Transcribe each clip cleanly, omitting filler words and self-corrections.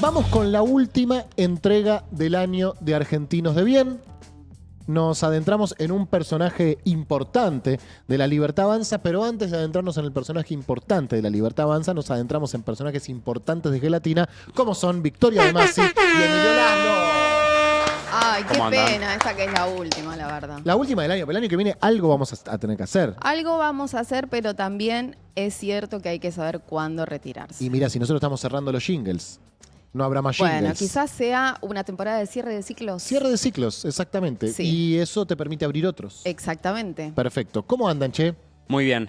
Vamos con la última entrega del año de Argentinos de Bien. Nos adentramos en un personaje importante de La Libertad Avanza, pero antes de adentrarnos en el personaje importante de La Libertad Avanza, nos adentramos en personajes importantes de Gelatina, como son Victoria De Masi y Emilio Laszlo. Ay, qué pena, esta que es la última, la verdad. La última del año, pero el año que viene algo vamos a tener que hacer. Algo vamos a hacer, pero también es cierto que hay que saber cuándo retirarse. Y mira, si nosotros estamos cerrando los jingles, no habrá más jingles. Bueno, quizás sea una temporada de cierre de ciclos. Cierre de ciclos, exactamente. Sí. Y eso te permite abrir otros. Exactamente. Perfecto. ¿Cómo andan, che? Muy bien,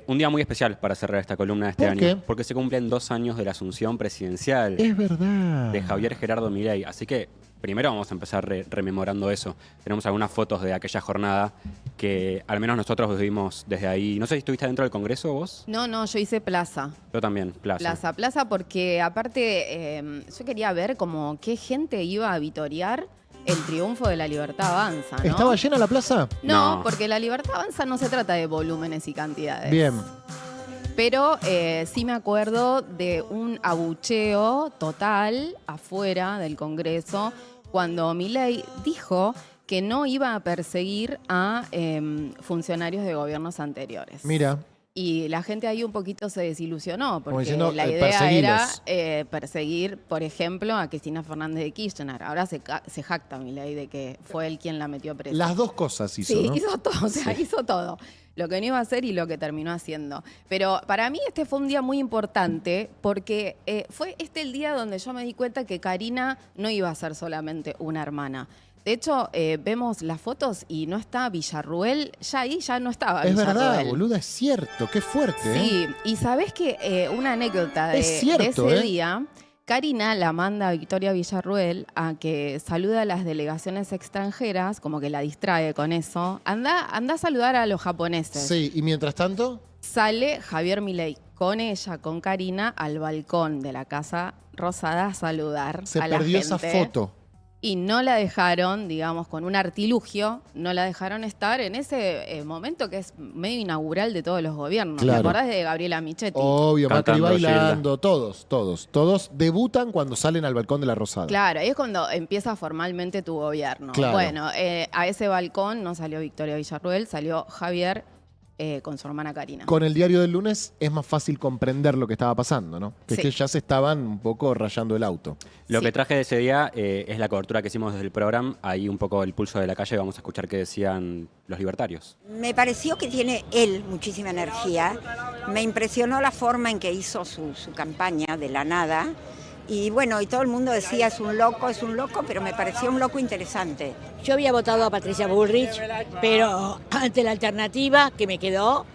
un día muy especial para cerrar esta columna de este ¿Por año, qué? porque se cumplen 2 años de la asunción presidencial Es verdad. de Javier Gerardo Milei, así que primero vamos a empezar rememorando eso. Tenemos algunas fotos de aquella jornada que al menos nosotros vivimos desde ahí. No sé si estuviste dentro del Congreso vos. No, yo hice plaza. Yo también, Plaza. Plaza, porque aparte yo quería ver como qué gente iba a vitorear el triunfo de La Libertad Avanza, ¿no? ¿Estaba llena la plaza? No, porque La Libertad Avanza no se trata de volúmenes y cantidades. Bien. Pero sí me acuerdo de un abucheo total afuera del Congreso cuando Milei dijo que no iba a perseguir a funcionarios de gobiernos anteriores. Mira. Y la gente ahí un poquito se desilusionó, porque diciendo, la idea era perseguilos. perseguir, por ejemplo, a Cristina Fernández de Kirchner. Ahora se jacta Milei de que fue él quien la metió presa. Las dos cosas hizo, Sí, ¿no? hizo todo, o sea, hizo todo. Lo que no iba a hacer y lo que terminó haciendo. Pero para mí este fue un día muy importante porque fue el día donde yo me di cuenta que Karina no iba a ser solamente una hermana. De hecho, vemos las fotos y no está Villarruel, ya ahí ya no estaba Es Villarruel. verdad, boluda, es cierto, qué fuerte. Sí, y sabés que una anécdota de ese día, Karina la manda a Victoria Villarruel a que salude a las delegaciones extranjeras, como que la distrae con eso. Anda a saludar a los japoneses. Sí, y mientras tanto, Sale Javier Milei con ella, con Karina, al balcón de la Casa Rosada a saludar se a la perdió gente. esa foto. Y no la dejaron, digamos, con un artilugio, no la dejaron estar en ese momento que es medio inaugural de todos los gobiernos. Claro. ¿Te acordás de Gabriela Michetti? Obvio, Macri Cantando bailando, todos debutan cuando salen al balcón de la Rosada. Claro, ahí es cuando empieza formalmente tu gobierno. Claro. Bueno, a ese balcón no salió Victoria Villarruel, salió Javier con su hermana Karina. Con el diario del lunes es más fácil comprender lo que estaba pasando, ¿no? Que Sí. es que ya se estaban un poco rayando el auto. Lo Sí. que traje de ese día es la cobertura que hicimos desde el programa, ahí un poco el pulso de la calle, vamos a escuchar qué decían los libertarios. Me pareció que tiene él muchísima energía. Me impresionó la forma en que hizo su campaña de la nada. Y bueno, y todo el mundo decía es un loco, pero me pareció un loco interesante. Yo había votado a Patricia Bullrich, pero ante la alternativa que me quedó,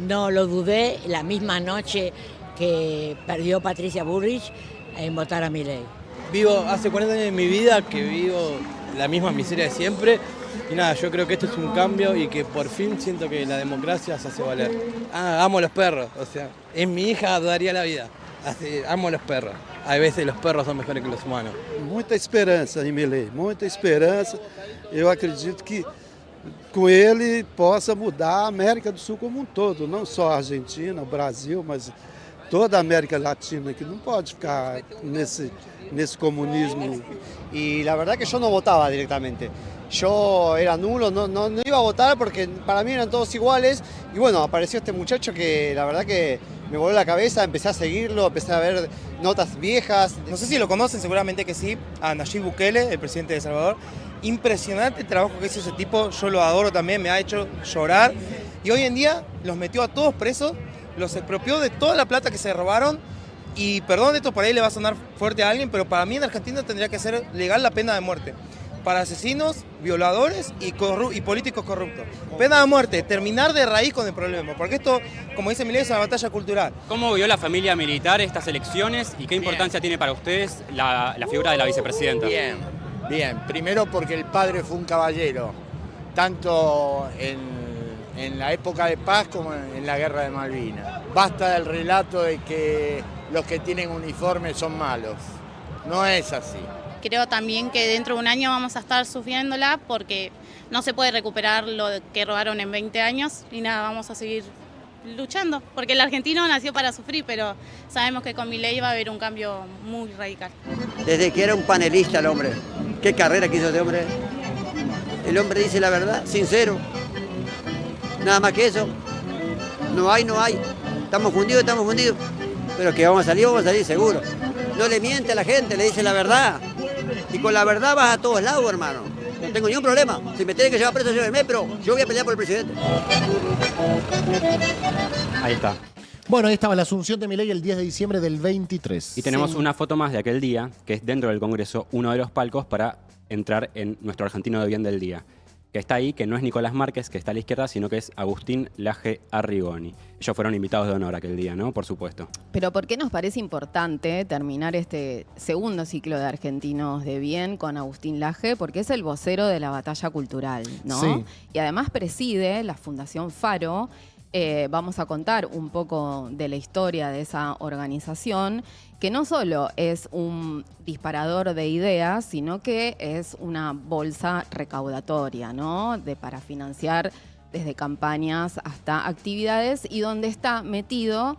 no lo dudé la misma noche que perdió Patricia Bullrich en votar a Milei. Vivo hace 40 años de mi vida que vivo la misma miseria de siempre. Y nada, yo creo que esto es un cambio y que por fin siento que la democracia se hace valer. Amo los perros, o sea, es mi hija, daría la vida. Así, amo los perros. A veces los perros son mejores que los humanos. Muita esperança em Milei, muita esperança. Eu acredito que com ele possa mudar a América do Sul como um todo, não só a Argentina, o Brasil, mas toda a América Latina, que não pode ficar nesse comunismo. Y la verdad que yo no votaba directamente. Yo era nulo, no iba a votar porque para mí eran todos iguales. Y bueno, apareció este muchacho que la verdad que me voló la cabeza, empecé a seguirlo, empecé a ver notas viejas. No sé si lo conocen, seguramente que sí, a Nayib Bukele, el presidente de El Salvador. Impresionante el trabajo que hizo ese tipo, yo lo adoro también, me ha hecho llorar. Y hoy en día los metió a todos presos, los expropió de toda la plata que se robaron. Y perdón, esto por ahí le va a sonar fuerte a alguien, pero para mí en Argentina tendría que ser legal la pena de muerte. Para asesinos, violadores y políticos corruptos. Pena de muerte, terminar de raíz con el problema. Porque esto, como dice Milei, es una batalla cultural. ¿Cómo vio la familia militar estas elecciones y qué importancia tiene para ustedes la figura de la vicepresidenta? Bien. Primero porque el padre fue un caballero, tanto en la época de paz como en la guerra de Malvinas. Basta del relato de que los que tienen uniforme son malos. No es así. Creo también que dentro de un año vamos a estar sufriéndola porque no se puede recuperar lo que robaron en 20 años y nada, vamos a seguir luchando, porque el argentino nació para sufrir, pero sabemos que con Milei va a haber un cambio muy radical. Desde que era un panelista el hombre. ¿Qué carrera que hizo este hombre? El hombre dice la verdad, sincero. Nada más que eso. No hay. Estamos fundidos. Pero que vamos a salir seguro. No le miente a la gente, le dice la verdad. Y con la verdad vas a todos lados, hermano. No tengo ningún problema. Si me tienen que llevar preso, llévenme, pero yo voy a pelear por el presidente. Ahí está. Bueno, ahí estaba la asunción de Milei el 10 de diciembre del 23. Y tenemos una foto más de aquel día, que es dentro del Congreso, uno de los palcos para entrar en nuestro argentino de bien del día. Que está ahí, que no es Nicolás Márquez, que está a la izquierda, sino que es Agustín Laje Arrigoni. Ellos fueron invitados de honor aquel día, ¿no? Por supuesto. Pero ¿por qué nos parece importante terminar este segundo ciclo de Argentinos de Bien con Agustín Laje? Porque es el vocero de la batalla cultural, ¿no? Sí. Y además preside la Fundación Faro. Vamos a contar un poco de la historia de esa organización, que no solo es un disparador de ideas, sino que es una bolsa recaudatoria, ¿no? Para financiar desde campañas hasta actividades, y donde está metido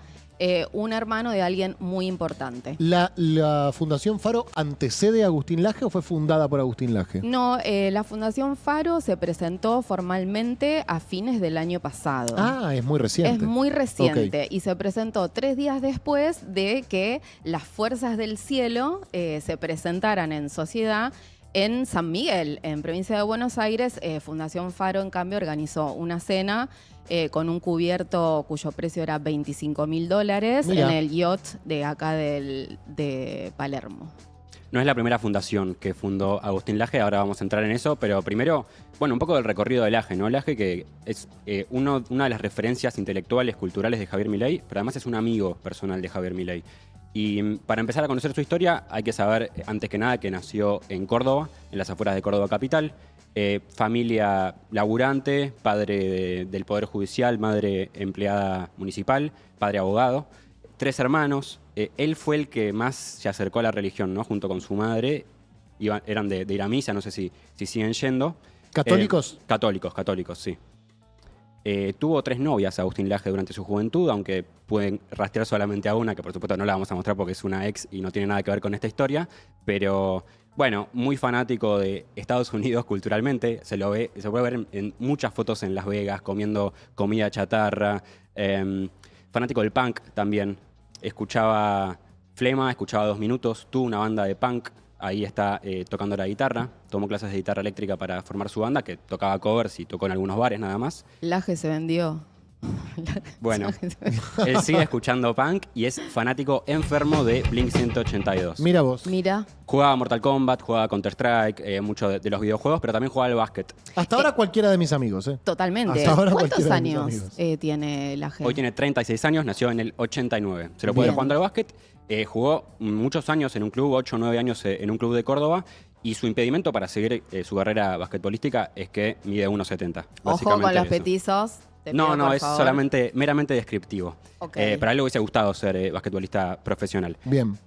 un hermano de alguien muy importante. ¿La Fundación Faro antecede a Agustín Laje o fue fundada por Agustín Laje? No, la Fundación Faro se presentó formalmente a fines del año pasado. Ah, es muy reciente. Es muy reciente. Ok. Y se presentó 3 días después de que las Fuerzas del Cielo se presentaran en sociedad en San Miguel, en provincia de Buenos Aires. Fundación Faro, en cambio, organizó una cena con un cubierto cuyo precio era $25.000 Mirá. en el yacht de acá de Palermo. No es la primera fundación que fundó Agustín Laje, ahora vamos a entrar en eso, pero primero, bueno, un poco del recorrido de Laje, ¿no? Laje, que es una de las referencias intelectuales, culturales de Javier Milei, pero además es un amigo personal de Javier Milei. Y para empezar a conocer su historia, hay que saber, antes que nada, que nació en Córdoba, en las afueras de Córdoba capital. Familia laburante, padre del Poder Judicial, madre empleada municipal, padre abogado. 3 hermanos. Él fue el que más se acercó a la religión, ¿no? Junto con su madre. Eran de ir a misa, no sé si siguen yendo. ¿Católicos? Católicos, sí. Tuvo 3 novias Agustín Laje durante su juventud, aunque pueden rastrear solamente a una, que por supuesto no la vamos a mostrar porque es una ex y no tiene nada que ver con esta historia, pero bueno, muy fanático de Estados Unidos culturalmente, se puede ver en muchas fotos en Las Vegas, comiendo comida chatarra, fanático del punk también, escuchaba Flema, escuchaba 2 Minutos, tuvo una banda de punk. Ahí está tocando la guitarra, tomó clases de guitarra eléctrica para formar su banda, que tocaba covers y tocó en algunos bares nada más. Laje se vendió. Bueno, él sigue escuchando punk y es fanático enfermo de Blink-182. Mira vos. Mira. Jugaba Mortal Kombat, jugaba Counter-Strike, mucho de los videojuegos, pero también jugaba al básquet. Hasta ahora cualquiera de mis amigos, ¿eh? Totalmente. Hasta ahora ¿Cuántos cualquiera de mis años amigos. tiene Laje? Hoy tiene 36 años, nació en el 89. Se lo puede Bien. jugando al básquet. Jugó muchos años en un club, 8 o 9 años en un club de Córdoba. Y su impedimento para seguir su carrera basquetbolística es que mide 1,70. Ojo con los eso. petizos. Te No, pido, no, por es favor. solamente meramente descriptivo. Ok. Pero a él le hubiese gustado ser basquetbolista profesional. Bien.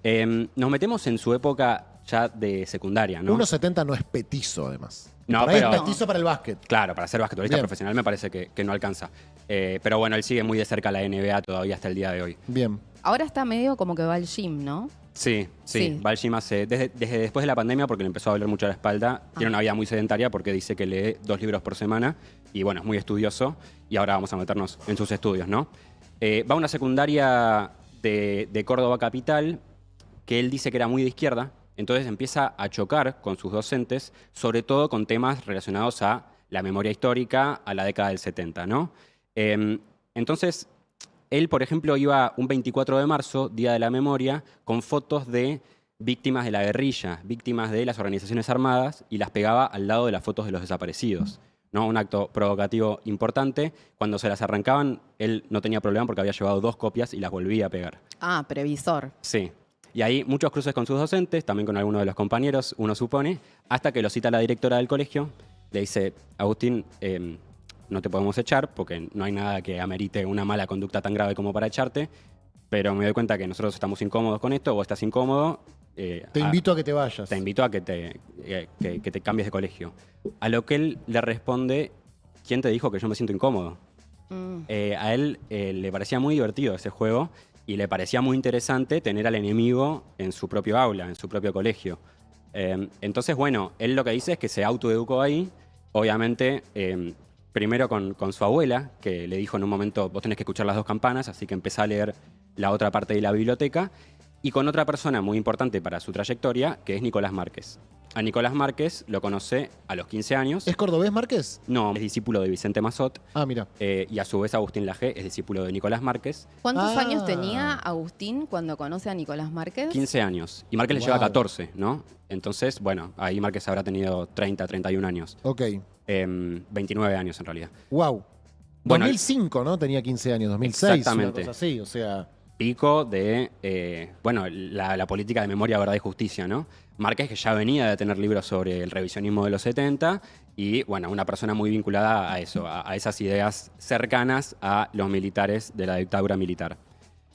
Nos metemos en su época ya de secundaria, ¿no? 1,70 no es petizo, además. No, Por ahí pero- es petizo para el básquet. Claro, para ser basquetbolista Bien. profesional me parece que no alcanza. Pero bueno, él sigue muy de cerca la NBA todavía hasta el día de hoy. Bien. Ahora está medio como que va al gym, ¿no? Sí. Sí. Va al gym desde después de la pandemia porque le empezó a doler mucho la espalda. Tiene una vida muy sedentaria porque dice que lee 2 libros por semana y bueno, es muy estudioso y ahora vamos a meternos en sus estudios, ¿no? Va a una secundaria de Córdoba capital que él dice que era muy de izquierda, entonces empieza a chocar con sus docentes, sobre todo con temas relacionados a la memoria histórica, a la década del 70, ¿no? Entonces, él, por ejemplo, iba un 24 de marzo, Día de la Memoria, con fotos de víctimas de la guerrilla, víctimas de las organizaciones armadas, y las pegaba al lado de las fotos de los desaparecidos, ¿no? Un acto provocativo importante. Cuando se las arrancaban, él no tenía problema porque había llevado 2 copias y las volvía a pegar. Ah, previsor. Sí. Y ahí muchos cruces con sus docentes, también con algunos de los compañeros, uno supone, hasta que lo cita la directora del colegio, le dice, Agustín, no te podemos echar porque no hay nada que amerite una mala conducta tan grave como para echarte, pero me doy cuenta que nosotros estamos incómodos con esto, vos estás incómodo. Te invito a que te vayas. Te invito a que te cambies de colegio. A lo que él le responde, ¿quién te dijo que yo me siento incómodo? A él le parecía muy divertido ese juego y le parecía muy interesante tener al enemigo en su propio aula, en su propio colegio. Entonces, bueno, él lo que dice es que se autoeducó ahí, obviamente, primero con su abuela, que le dijo en un momento, vos tenés que escuchar las 2 campanas, así que empezá a leer la otra parte de la biblioteca, y con otra persona muy importante para su trayectoria, que es Nicolás Márquez. A Nicolás Márquez lo conoce a los 15 años. ¿Es cordobés Márquez? No, es discípulo de Vicente Massot. Ah, mira. Y a su vez Agustín Laje es discípulo de Nicolás Márquez. ¿Cuántos años tenía Agustín cuando conoce a Nicolás Márquez? 15 años. Y Márquez le lleva 14, ¿no? Entonces, bueno, ahí Márquez habrá tenido 30, 31 años. Ok. 29 años en realidad. Wow. Bueno, 2005, ¿no? Tenía 15 años, 2006. Exactamente. Una cosa así, o sea... Pico de, bueno, la política de memoria, verdad y justicia, ¿no? Márquez, que ya venía de tener libros sobre el revisionismo de los 70 y, bueno, una persona muy vinculada a eso, a esas ideas cercanas a los militares de la dictadura militar.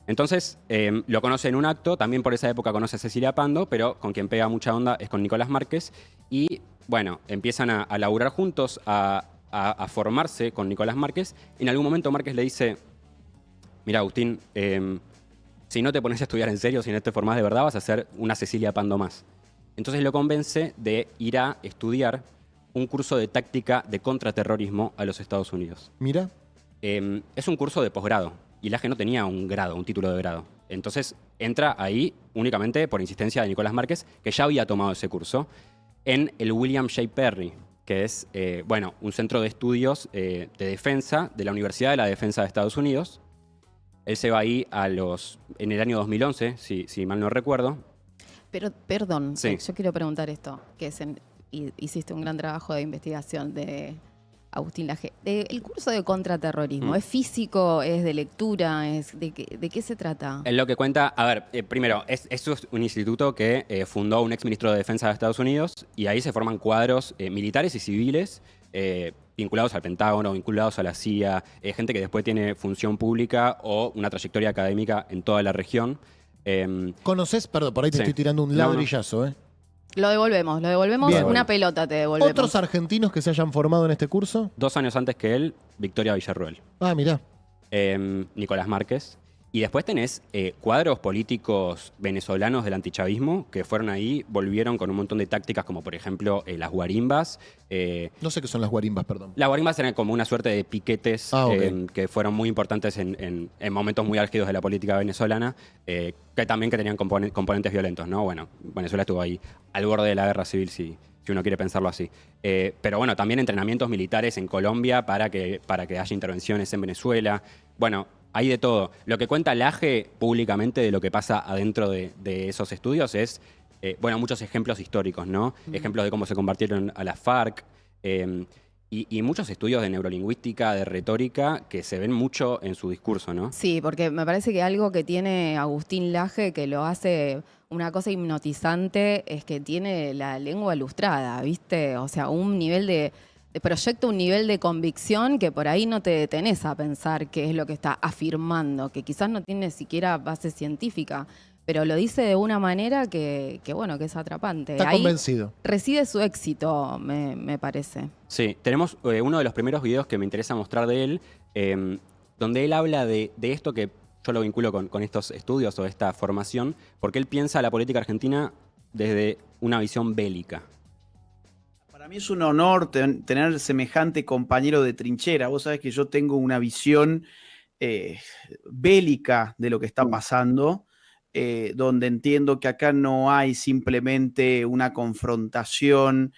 Entonces, lo conoce en un acto, también por esa época conoce a Cecilia Pando, pero con quien pega mucha onda es con Nicolás Márquez y, bueno, empiezan a laburar juntos, a formarse con Nicolás Márquez. En algún momento Márquez le dice, mira, Agustín, si no te pones a estudiar en serio, si no te formás de verdad, vas a ser una Cecilia Pando más. Entonces lo convence de ir a estudiar un curso de táctica de contraterrorismo a los Estados Unidos. Mira. Es un curso de posgrado y Laje no tenía un grado, un título de grado. Entonces entra ahí únicamente por insistencia de Nicolás Márquez, que ya había tomado ese curso, en el William J. Perry, que es bueno, un centro de estudios de defensa de la Universidad de la Defensa de Estados Unidos. Él se va ahí en el año 2011, si mal no recuerdo. Pero, perdón, Sí. yo quiero preguntar esto, que hiciste un gran trabajo de investigación de Agustín Laje. El curso de contraterrorismo, ¿es físico, es de lectura, de qué se trata? En lo que cuenta, a ver, primero, esto es un instituto que fundó un exministro de Defensa de Estados Unidos y ahí se forman cuadros militares y civiles vinculados al Pentágono, vinculados a la CIA, gente que después tiene función pública o una trayectoria académica en toda la región. ¿Conoces? Perdón, por ahí te Sí. estoy tirando un No, ladrillazo, ¿eh? Lo devolvemos, Bien. una pelota te devolvemos. ¿Otros argentinos que se hayan formado en este curso? 2 años antes que él, Victoria Villarruel. Ah, mirá. Nicolás Márquez. Y después tenés cuadros políticos venezolanos del antichavismo que fueron ahí, volvieron con un montón de tácticas como por ejemplo las guarimbas. No sé qué son las guarimbas, perdón. Las guarimbas eran como una suerte de piquetes ok. que fueron muy importantes en momentos muy álgidos de la política venezolana, que también que tenían componentes violentos, ¿no? Bueno, Venezuela estuvo ahí al borde de la guerra civil, si uno quiere pensarlo así. Pero bueno, también entrenamientos militares en Colombia para que haya intervenciones en Venezuela. Bueno, hay de todo. Lo que cuenta Laje públicamente de lo que pasa adentro de esos estudios es, bueno, muchos ejemplos históricos, ¿no? Ejemplos de cómo se convirtieron a las FARC y muchos estudios de neurolingüística, de retórica, que se ven mucho en su discurso, ¿no? Sí, porque me parece que algo que tiene Agustín Laje que lo hace una cosa hipnotizante es que tiene la lengua ilustrada, ¿viste? O sea, un nivel de proyecto, un nivel de convicción que por ahí no te detenés a pensar qué es lo que está afirmando, que quizás no tiene siquiera base científica, pero lo dice de una manera que bueno, que es atrapante. Está Ahí convencido. reside su éxito, me parece. Sí, tenemos uno de los primeros videos que me interesa mostrar de él, donde él habla de esto que yo lo vinculo con estos estudios o esta formación, porque él piensa la política argentina desde una visión bélica. Para mí es un honor tener semejante compañero de trinchera. Vos sabés que yo tengo una visión bélica de lo que está pasando, donde entiendo que acá no hay simplemente una confrontación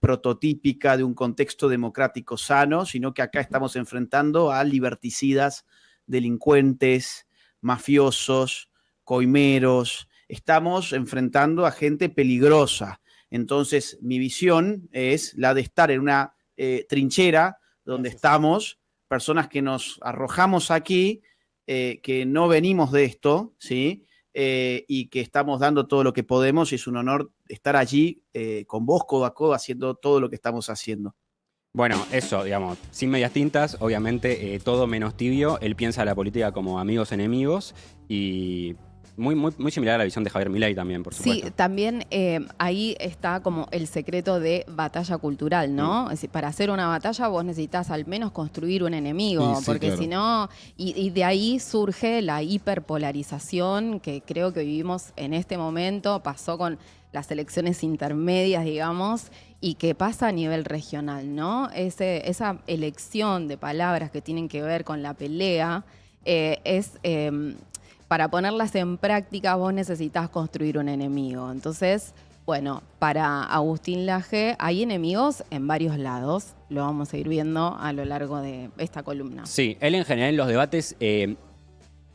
prototípica de un contexto democrático sano, sino que acá estamos enfrentando a liberticidas, delincuentes, mafiosos, coimeros. Estamos enfrentando a gente peligrosa. Entonces, mi visión es la de estar en una trinchera donde estamos, personas que nos arrojamos aquí, que no venimos de esto, ¿sí? Y que estamos dando todo lo que podemos y es un honor estar allí con vos, codo a codo, haciendo todo lo que estamos haciendo. Bueno, eso, digamos, sin medias tintas, obviamente todo menos tibio. Él piensa la política como amigos-enemigos y muy similar a la visión de Javier Milei también, por supuesto. Sí, también ahí está como el secreto de batalla cultural, ¿no? Es decir, para hacer una batalla vos necesitas al menos construir un enemigo, Sí, porque claro. si no, y de ahí surge la hiperpolarización que creo que vivimos en este momento, pasó con las elecciones intermedias, digamos, y que pasa a nivel regional, ¿no? Esa elección de palabras que tienen que ver con la pelea para ponerlas en práctica vos necesitas construir un enemigo. Entonces, bueno, para Agustín Laje hay enemigos en varios lados. Lo vamos a ir viendo a lo largo de esta columna. Sí, él en general en los debates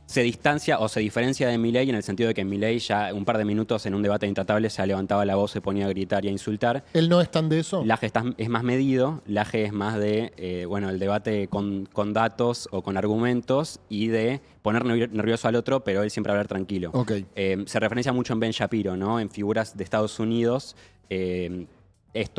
se distancia o se diferencia de Milei en el sentido de que Milei ya un par de minutos en un debate intratable ya levantaba la voz, se ponía a gritar y a insultar. ¿Él no es tan de eso? Laje es más medido, Laje es más de, el debate con datos o con argumentos y de poner nervioso al otro, pero él siempre hablar tranquilo. Ok. Se referencia mucho en Ben Shapiro, ¿no? En figuras de Estados Unidos,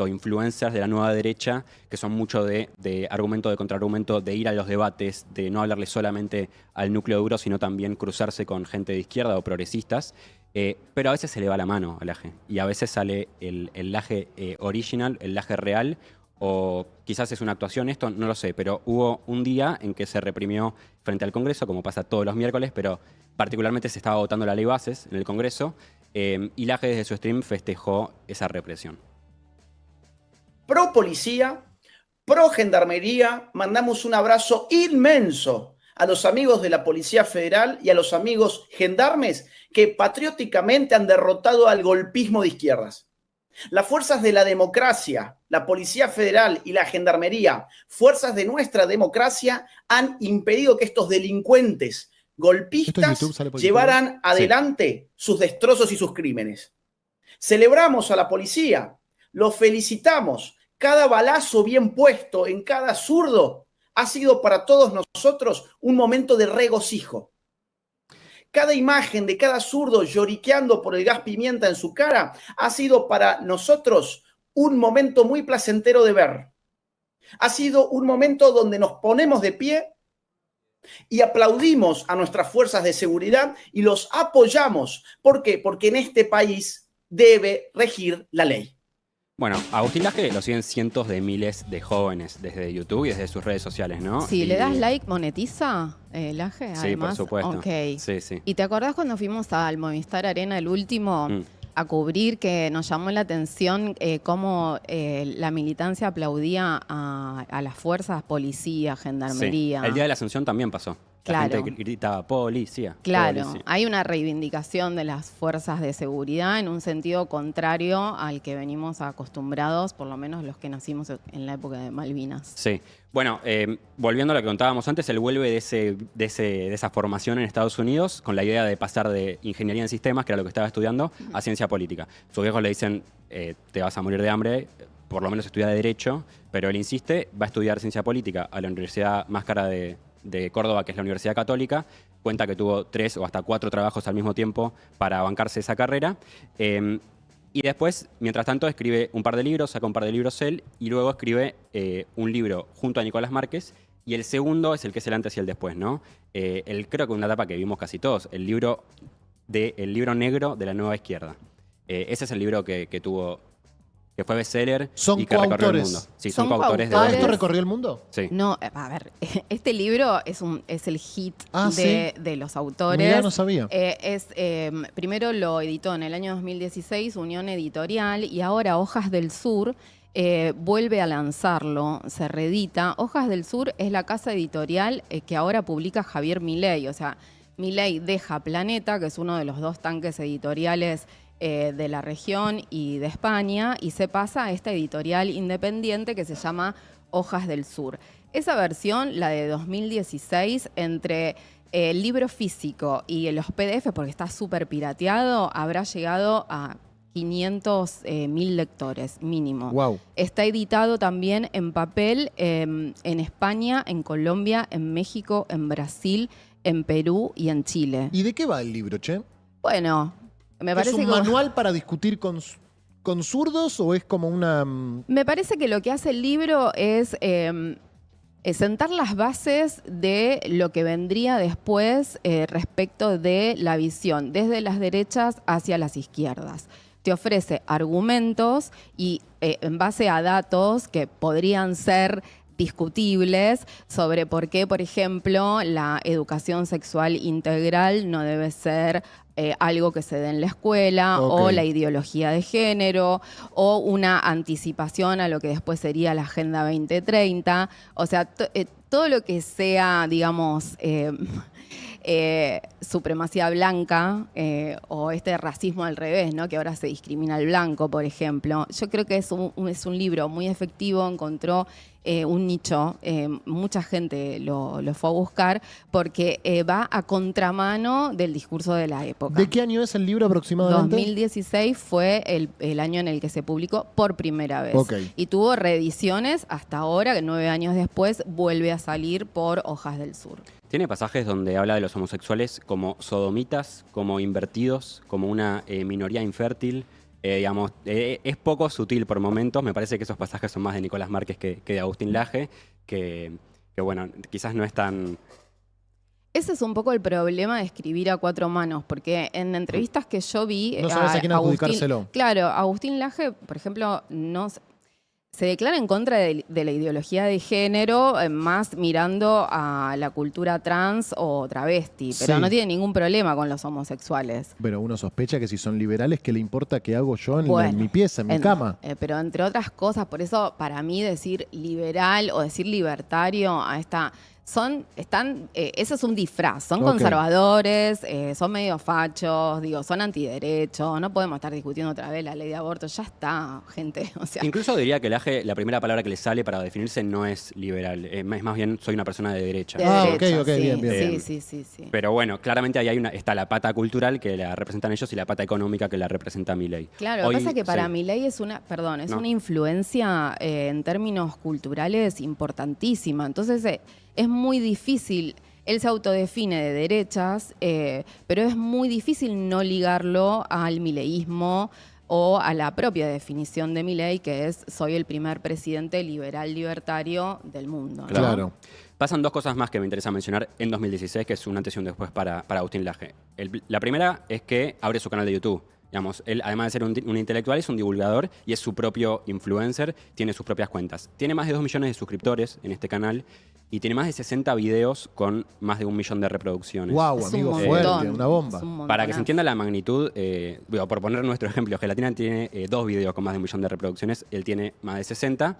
influencers de la nueva derecha, que son mucho de argumento, de contraargumento, de ir a los debates, de no hablarle solamente al núcleo duro, sino también cruzarse con gente de izquierda o progresistas. Pero a veces se le va la mano al Laje. Y a veces sale el Laje original, el Laje real, o quizás es una actuación esto, no lo sé, pero hubo un día en que se reprimió frente al Congreso, como pasa todos los miércoles, pero particularmente se estaba votando la ley bases en el Congreso, y Laje desde su stream festejó esa represión. Pro policía, pro gendarmería, mandamos un abrazo inmenso a los amigos de la Policía Federal y a los amigos gendarmes que patrióticamente han derrotado al golpismo de izquierdas. Las fuerzas de la democracia, la Policía Federal y la Gendarmería, fuerzas de nuestra democracia, han impedido que estos delincuentes golpistas llevaran adelante sus destrozos y sus crímenes. Celebramos a la policía, los felicitamos. Cada balazo bien puesto en cada zurdo ha sido para todos nosotros un momento de regocijo. Cada imagen de cada zurdo lloriqueando por el gas pimienta en su cara ha sido para nosotros un momento muy placentero de ver. Ha sido un momento donde nos ponemos de pie y aplaudimos a nuestras fuerzas de seguridad y los apoyamos. ¿Por qué? Porque en este país debe regir la ley. Bueno, Agustín Laje lo siguen cientos de miles de jóvenes desde YouTube y desde sus redes sociales, ¿no? Si le das like, ¿monetiza Laje? Sí, Además, por supuesto. Ok. Sí, sí. ¿Y te acordás cuando fuimos al Movistar Arena, el último, a cubrir, que nos llamó la atención cómo la militancia aplaudía a las fuerzas, policía, gendarmería? Sí. El Día de la Asunción también pasó. La Claro. gente gritaba policía. Claro, policía. hay una reivindicación de las fuerzas de seguridad en un sentido contrario al que venimos acostumbrados, por lo menos los que nacimos en la época de Malvinas. Sí. Bueno, volviendo a lo que contábamos antes, él vuelve de esa formación en Estados Unidos con la idea de pasar de ingeniería en sistemas, que era lo que estaba estudiando, a ciencia política. Sus viejos le dicen, te vas a morir de hambre, por lo menos estudia Derecho, pero él insiste, va a estudiar ciencia política a la universidad más cara de Córdoba, que es la Universidad Católica. Cuenta que tuvo 3 o hasta 4 trabajos al mismo tiempo para bancarse esa carrera. Y después, mientras tanto, escribe un par de libros, saca un par de libros él, y luego escribe un libro junto a Nicolás Márquez, y el segundo es el que es el antes y el después, ¿no? Creo que una etapa que vimos casi todos, el libro negro de la nueva izquierda. Ese es el libro que tuvo, que fue bestseller y que recorrió el mundo. Sí, son coautores de ¿Esto recorrió el mundo? Sí. No, a ver, este libro es el hit de los autores. Mirá, no sabía. Primero lo editó en el año 2016 Unión Editorial y ahora Hojas del Sur vuelve a lanzarlo, se reedita. Hojas del Sur es la casa editorial que ahora publica Javier Milei. O sea, Milei deja Planeta, que es uno de los 2 tanques editoriales de la región y de España, y se pasa a esta editorial independiente que se llama Hojas del Sur. Esa versión, la de 2016, entre el libro físico y los PDF, porque está súper pirateado, habrá llegado a 500.000 lectores mínimo. Wow. Está editado también en papel en España, en Colombia, en México, en Brasil, en Perú y en Chile. ¿Y de qué va el libro, che? Bueno, me parece ¿Es un manual para discutir con zurdos o es como una...? Me parece que lo que hace el libro es sentar las bases de lo que vendría después respecto de la visión desde las derechas hacia las izquierdas. Te ofrece argumentos y en base a datos que podrían ser discutibles sobre por qué, por ejemplo, la educación sexual integral no debe ser algo que se dé en la escuela, o la ideología de género, o una anticipación a lo que después sería la Agenda 2030. O sea, todo lo que sea, digamos, supremacía blanca o este racismo al revés, ¿no? Que ahora se discrimina al blanco, por ejemplo. Yo creo que es un libro muy efectivo, encontró un nicho, mucha gente lo fue a buscar porque va a contramano del discurso de la época. ¿De qué año es el libro aproximadamente? 2016 fue el año en el que se publicó por primera vez. Y tuvo reediciones hasta ahora, que 9 años después vuelve a salir por Hojas del Sur. Tiene pasajes donde habla de los homosexuales como sodomitas, como invertidos, como una minoría infértil. Digamos, es poco sutil por momentos. Me parece que esos pasajes son más de Nicolás Márquez que de Agustín Laje, que bueno, quizás no es tan... Ese es un poco el problema de escribir a 4 manos, porque en entrevistas que yo vi... No sabes a quién adjudicárselo. Claro, Agustín Laje, por ejemplo, se declara en contra de la ideología de género, más mirando a la cultura trans o travesti, pero no tiene ningún problema con los homosexuales. Pero uno sospecha que si son liberales, ¿qué le importa qué hago yo en mi pieza, en mi cama? Pero entre otras cosas, por eso para mí decir liberal o decir libertario a esta... Ese es un disfraz, son conservadores, son medio fachos, digo, son antiderechos, no podemos estar discutiendo otra vez la ley de aborto, ya está, gente. O sea, incluso diría que Laje, la primera palabra que le sale para definirse no es liberal, es más bien soy una persona de derecha. Bien. Sí. Pero bueno, claramente ahí está la pata cultural que la representan ellos y la pata económica que la representa Milei. Claro, lo que pasa es que para Milei es una influencia en términos culturales importantísima, entonces... Es muy difícil, él se autodefine de derechas, pero es muy difícil no ligarlo al mileísmo o a la propia definición de Milei, que es soy el primer presidente liberal libertario del mundo, ¿no? Claro. Pasan 2 cosas más que me interesa mencionar en 2016, que es un antes y un después para Agustín Laje. La primera es que abre su canal de YouTube. Digamos, él, además de ser un intelectual, es un divulgador y es su propio influencer, tiene sus propias cuentas. Tiene más de 2 millones de suscriptores en este canal y tiene más de 60 videos con más de 1 millón de reproducciones. ¡Wow, amigo, fuerte! Una bomba. Para que se entienda la magnitud, por poner nuestro ejemplo, Gelatina tiene 2 videos con más de 1 millón de reproducciones, él tiene más de 60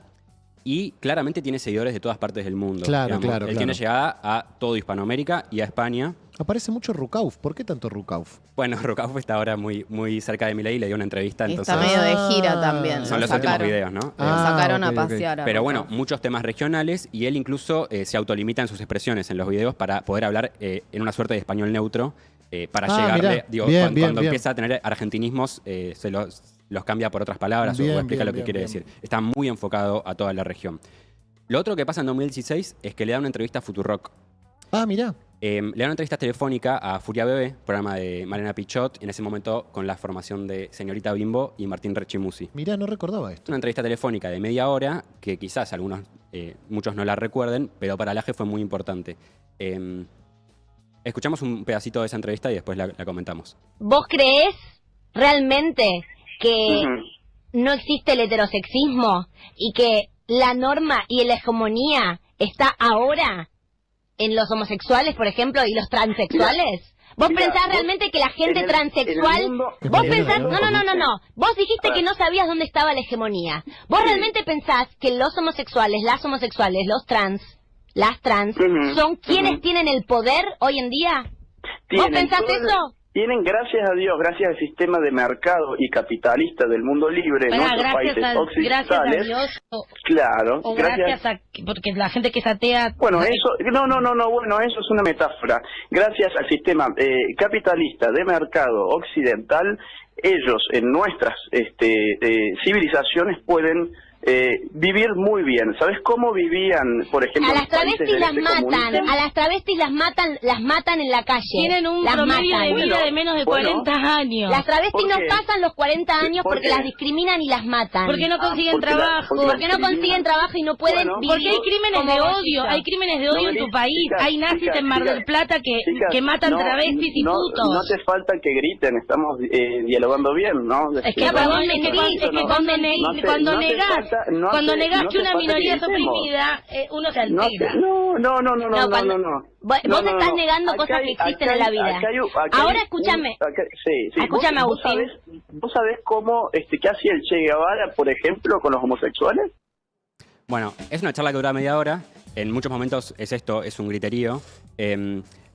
y claramente tiene seguidores de todas partes del mundo. Claro. Él tiene llegada a todo Hispanoamérica y a España. Aparece mucho Rucauf. ¿Por qué tanto Rucauf? Bueno, Rucauf está ahora muy, muy cerca de Milei y le dio una entrevista. Entonces, está medio de gira también. Son los últimos videos, ¿no? Lo sacaron a pasear. Pero bueno, muchos temas regionales y él incluso se autolimita en sus expresiones en los videos para poder hablar en una suerte de español neutro para llegarle. Cuando empieza a tener argentinismos, se los cambia por otras palabras o explica lo que quiere decir. Está muy enfocado a toda la región. Lo otro que pasa en 2016 es que le da una entrevista a Futurock. Ah, mirá. Le da una entrevista telefónica a Furia Bebé, programa de Mariana Pichot, en ese momento con la formación de Señorita Bimbo y Martín Rechimusi. Mirá, no recordaba esto. Una entrevista telefónica de media hora, que quizás muchos no la recuerden, pero para Laje fue muy importante. Escuchamos un pedacito de esa entrevista y después la comentamos. ¿Vos creés realmente que no existe el heterosexismo y que la norma y la hegemonía está ahora en los homosexuales, por ejemplo, y los transexuales? ¿Vos pensás realmente que la gente transexual... Vos pensás... No. Vos dijiste que no sabías dónde estaba la hegemonía. ¿Vos realmente pensás que los homosexuales, las homosexuales, los trans, las trans, son quienes tienen el poder hoy en día? ¿Vos pensás eso? Tienen, gracias a Dios, gracias al sistema de mercado y capitalista del mundo libre en otros países occidentales. Gracias a Dios. Claro. O gracias a... Porque la gente que es atea... Bueno, eso... bueno, eso es una metáfora. Gracias al sistema capitalista de mercado occidental, ellos en nuestras civilizaciones pueden vivir muy bien. ¿Sabes cómo vivían, por ejemplo, A las los países travestis del las este matan, comunista? a las travestis las matan en la calle. Tienen un las promedio matan. de vida de menos de 40 años. Las travestis no ¿Por qué? pasan los 40 años ¿Por porque qué? las discriminan y las matan. Porque no consiguen porque la- trabajo. Porque no consiguen trabajo y no pueden Bueno, vivir. Porque hay crímenes como de vos, odio, chicas. hay crímenes de odio en tu Novelista, país. chicas, Hay nazis chicas, en Mar del chicas, Plata chicas, que matan travestis y putos. No te falta que griten, estamos dialogando bien, ¿no? Es que perdón, cuando negás que una minoría es oprimida, oprimida, uno se no, altera. no. Vos estás negando cosas que existen en la vida. Ahora escúchame. Sí. Escúchame, ¿Vos Agustín. ¿Vos sabés cómo, qué hacía el Che Guevara, por ejemplo, con los homosexuales? Bueno, es una charla que dura media hora. En muchos momentos es un griterío.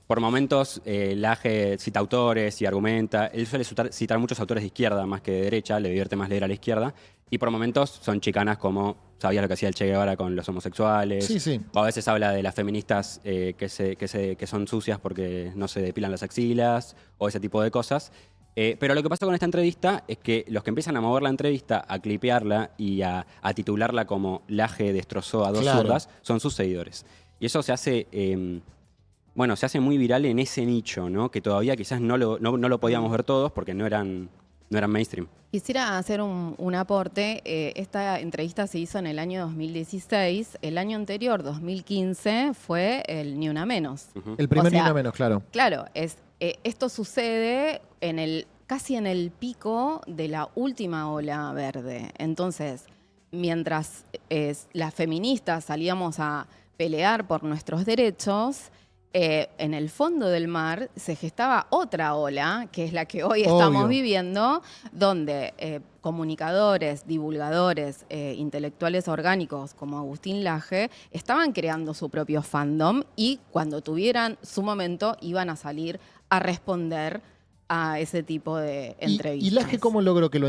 Por momentos, Laje cita autores y argumenta. Él suele citar muchos autores de izquierda más que de derecha, le divierte más leer a la izquierda. Y por momentos son chicanas como, ¿sabías lo que hacía el Che Guevara con los homosexuales? Sí. O a veces habla de las feministas que son sucias porque no se depilan las axilas, o ese tipo de cosas. Pero lo que pasa con esta entrevista es que los que empiezan a mover la entrevista, a clipearla y a titularla como Laje destrozó a dos Claro. zurdas, son sus seguidores. Y eso se hace muy viral en ese nicho, ¿no? Que todavía quizás no lo podíamos ver todos porque no eran mainstream. Quisiera hacer un aporte. Esta entrevista se hizo en el año 2016. El año anterior, 2015, fue el Ni Una Menos. El primer O sea, Ni Una Menos, claro. Claro, esto sucede casi en el pico de la última ola verde. Entonces, mientras las feministas salíamos a pelear por nuestros derechos, en el fondo del mar se gestaba otra ola, que es la que hoy estamos viviendo, donde comunicadores, divulgadores, intelectuales orgánicos como Agustín Laje estaban creando su propio fandom y cuando tuvieran su momento iban a salir a responder a ese tipo de entrevistas. ¿Y Laje cómo logró que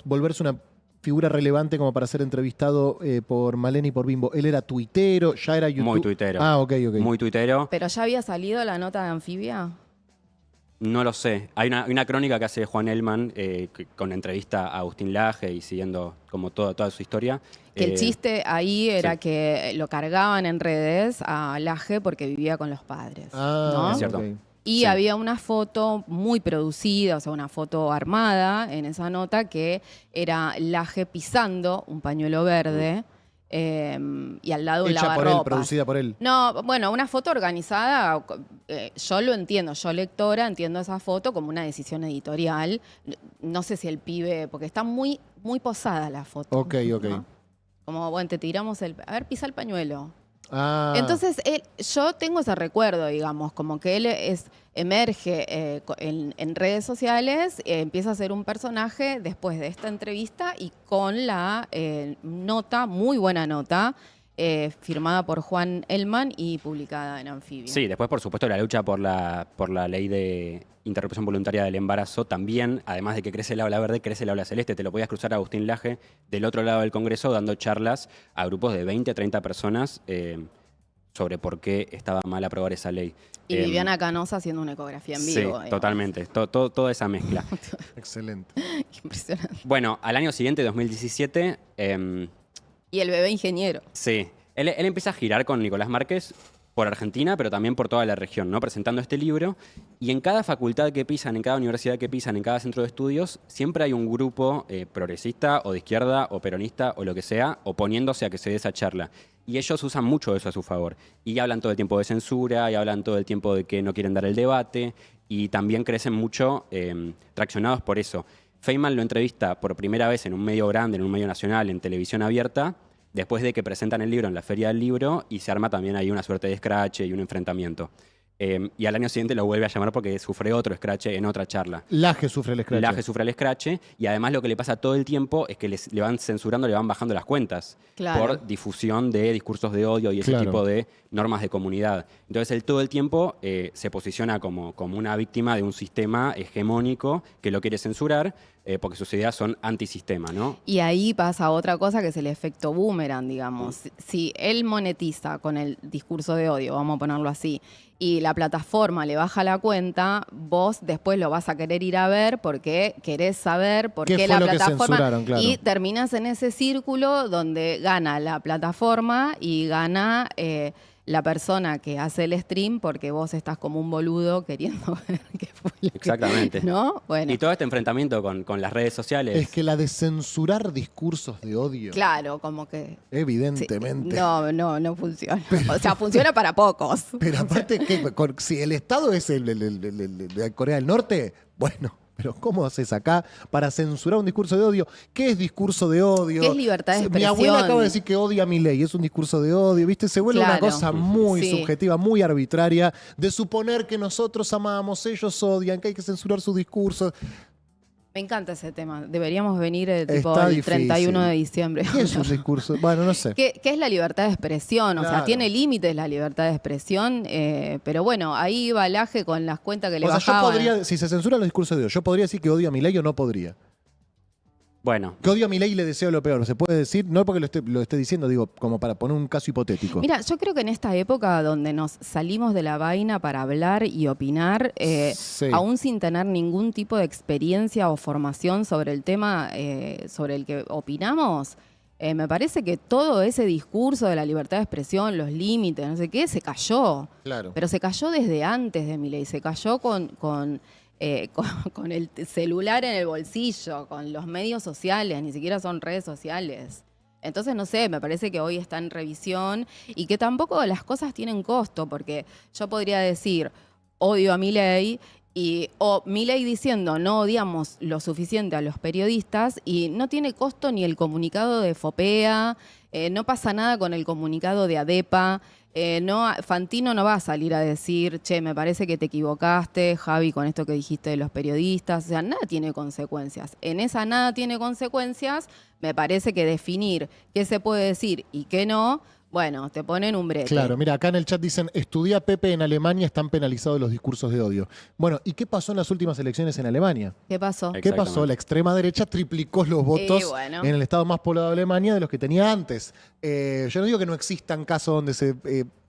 volverse una figura relevante como para ser entrevistado por Malena y por Bimbo? ¿Él era tuitero? ¿Ya era YouTube? Muy tuitero. Ah, ok. Muy tuitero. ¿Pero ya había salido la nota de Anfibia? No lo sé. Hay una crónica que hace Juan Elman con entrevista a Agustín Laje y siguiendo como toda su historia. Que el chiste ahí era sí. que lo cargaban en redes a Laje porque vivía con los padres. Ah, ¿no? Es cierto. ok. Y Sí. había una foto muy producida, o sea, una foto armada en esa nota que era Laje pisando un pañuelo verde y al lado un Hecha por él, lavarropas. producida por él. No, bueno, una foto organizada, yo lo entiendo, yo lectora entiendo esa foto como una decisión editorial. No sé si el pibe, porque está muy posada la foto. Ok. ¿no? Como, bueno, te tiramos a ver, pisa el pañuelo. Ah. Entonces, yo tengo ese recuerdo, digamos, como que él emerge en redes sociales, empieza a ser un personaje después de esta entrevista y con la nota, muy buena nota, firmada por Juan Elman y publicada en Anfibia. Sí, después, por supuesto, la lucha por la ley de interrupción voluntaria del embarazo también, además de que crece el aula verde, crece el aula celeste. Te lo podías cruzar a Agustín Laje del otro lado del Congreso dando charlas a grupos de 20 a 30 personas sobre por qué estaba mal aprobar esa ley. Y Viviana Canosa haciendo una ecografía en vivo. Sí, digamos. totalmente. Toda esa mezcla. Excelente. Impresionante. Bueno, al año siguiente, 2017... Y el bebé ingeniero. Sí, él empieza a girar con Nicolás Márquez por Argentina, pero también por toda la región, ¿no? Presentando este libro. Y en cada facultad que pisan, en cada universidad que pisan, en cada centro de estudios, siempre hay un grupo progresista o de izquierda o peronista o lo que sea, oponiéndose a que se dé esa charla. Y ellos usan mucho eso a su favor. Y hablan todo el tiempo de censura, y hablan todo el tiempo de que no quieren dar el debate, y también crecen mucho traccionados por eso. Feynman lo entrevista por primera vez en un medio grande, en un medio nacional, en televisión abierta, después de que presentan el libro en la Feria del Libro y se arma también ahí una suerte de escrache y un enfrentamiento. Y al año siguiente lo vuelve a llamar porque sufre otro escrache en otra charla. Laje sufre el escrache. Laje sufre el escrache y además lo que le pasa todo el tiempo es que le van censurando, le van bajando las cuentas Claro. por difusión de discursos de odio y ese Claro. tipo de normas de comunidad. Entonces él todo el tiempo se posiciona como una víctima de un sistema hegemónico que lo quiere censurar, porque sus ideas son antisistema, ¿no? Y ahí pasa otra cosa que es el efecto boomerang, digamos. Si él monetiza con el discurso de odio, vamos a ponerlo así, y la plataforma le baja la cuenta, vos después lo vas a querer ir a ver porque querés saber por qué la plataforma... Claro. Y terminás en ese círculo donde gana la plataforma y gana... la persona que hace el stream porque vos estás como un boludo queriendo ver qué fue lo que- Exactamente. ¿No? Bueno. Y todo este enfrentamiento con las redes sociales. Es que la de censurar discursos de odio, Claro, como que... evidentemente. No funciona. O sea, funciona para pocos. Pero aparte, si el Estado es el de Corea del Norte, bueno, pero ¿cómo haces acá para censurar un discurso de odio? ¿Qué es discurso de odio? ¿Qué es libertad de Mi expresión? abuela acaba de decir que odia a Milei, es un discurso de odio, ¿viste? Se vuelve una Claro. cosa muy Sí. subjetiva, muy arbitraria, de suponer que nosotros amamos, ellos odian, que hay que censurar su discurso. Me encanta ese tema. Deberíamos venir tipo Está el difícil. 31 de diciembre. ¿Qué es un discurso? Bueno, no sé. ¿Qué es la libertad de expresión? O sea, Claro. tiene límites la libertad de expresión, pero bueno, ahí iba Laje con las cuentas que le O sea, yo bajaban. podría, si se censuran los discursos de odio, ¿yo podría decir que odio a Milei o no podría? Bueno, Que odio a Milei y le deseo lo peor. ¿Se puede decir? No porque lo esté diciendo, digo, como para poner un caso hipotético. Mira, yo creo que en esta época donde nos salimos de la vaina para hablar y opinar, Sí. aún sin tener ningún tipo de experiencia o formación sobre el tema sobre el que opinamos, me parece que todo ese discurso de la libertad de expresión, los límites, no sé qué, se cayó. Claro. Pero se cayó desde antes de Milei, se cayó con el celular en el bolsillo, con los medios sociales, ni siquiera son redes sociales. Entonces, no sé, me parece que hoy está en revisión y que tampoco las cosas tienen costo, porque yo podría decir, odio a Milei, o Milei diciendo, no odiamos lo suficiente a los periodistas, y no tiene costo ni el comunicado de FOPEA, no pasa nada con el comunicado de ADEPA. Fantino no va a salir a decir, che, me parece que te equivocaste, Javi, con esto que dijiste de los periodistas. O sea, nada tiene consecuencias. En esa nada tiene consecuencias, me parece que definir qué se puede decir y qué no, bueno, te ponen un brete. Claro, mira, acá en el chat dicen, estudia Pepe en Alemania, están penalizados los discursos de odio. Bueno, ¿y qué pasó en las últimas elecciones en Alemania? ¿Qué pasó? ¿Qué pasó? La extrema derecha triplicó los votos bueno. en el estado más poblado de Alemania de los que tenía antes. Yo no digo que no existan casos donde se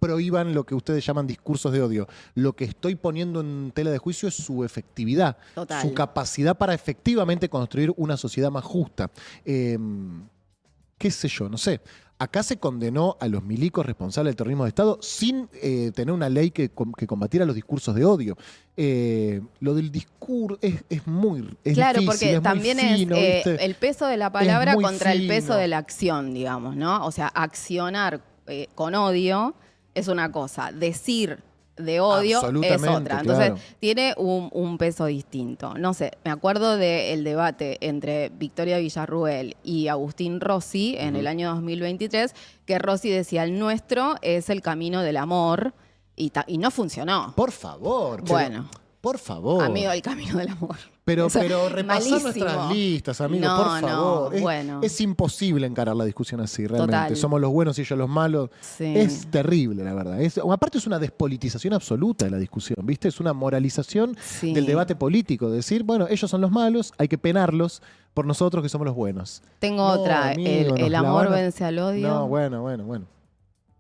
prohíban lo que ustedes llaman discursos de odio. Lo que estoy poniendo en tela de juicio es su efectividad, Total. su capacidad para efectivamente construir una sociedad más justa. ¿Qué sé yo? No sé. Acá se condenó a los milicos responsables del terrorismo de Estado sin tener una ley que combatiera los discursos de odio. Lo del discurso es muy Claro, difícil, porque es también muy fino, es ¿viste? el peso de la palabra muy contra el peso fino. de la acción, digamos, ¿no? O sea, accionar con odio es una cosa, decir de odio es Absolutamente, otra. Entonces, claro. tiene un peso distinto. No sé, me acuerdo del debate entre Victoria Villarruel y Agustín Rossi en el año 2023, que Rossi decía, el nuestro es el camino del amor, y no funcionó. Por favor. Bueno. Por favor. Amigo, el camino del amor. Pero Eso, repasar malísimo. nuestras listas, amigo, No, por favor. no, bueno. Es imposible encarar la discusión así, realmente. Total. Somos los buenos y ellos los malos. Sí. Es terrible, la verdad. Aparte es una despolitización absoluta de la discusión, ¿viste? Es una moralización Sí. del debate político. Decir, bueno, ellos son los malos, hay que penarlos por nosotros que somos los buenos. Tengo No, otra, amigo, el nos amor la van a- vence al odio. No, bueno.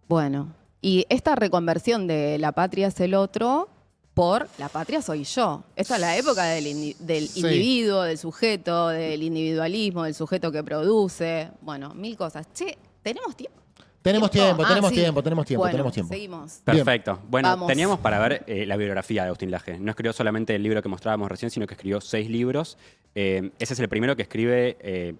Bueno, y esta reconversión de la patria es el otro por la patria soy yo. Esta es la época del Sí. individuo, del sujeto, del individualismo, del sujeto que produce. Bueno, mil cosas. Che, ¿tenemos tiempo? Tenemos tiempo, Ah, tenemos sí. tiempo, tenemos tiempo, Bueno, tenemos tiempo. seguimos. Perfecto. Bueno, Vamos. teníamos para ver la biografía de Agustín Laje. No escribió solamente el libro que mostrábamos recién, sino que escribió 6 libros. Ese es el primero que escribe,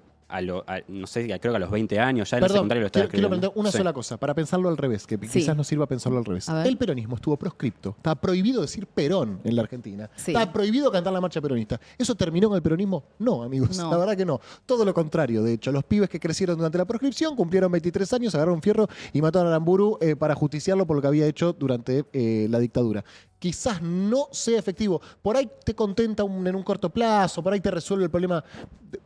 no sé, creo que a los 20 años, ya en el Perdón, secundario lo estaba quiero escribiendo. aprender una Sí. sola cosa, para pensarlo al revés, que Sí. quizás nos sirva pensarlo al revés. A ver. El peronismo estuvo proscripto, estaba prohibido decir Perón en la Argentina, Sí. estaba prohibido cantar la marcha peronista. ¿Eso terminó con el peronismo? No, amigos, No. la verdad que no. Todo lo contrario, de hecho, los pibes que crecieron durante la proscripción cumplieron 23 años, agarraron fierro y mataron a Aramburu para justiciarlo por lo que había hecho durante la dictadura. Quizás no sea efectivo. Por ahí te contenta en un corto plazo, por ahí te resuelve el problema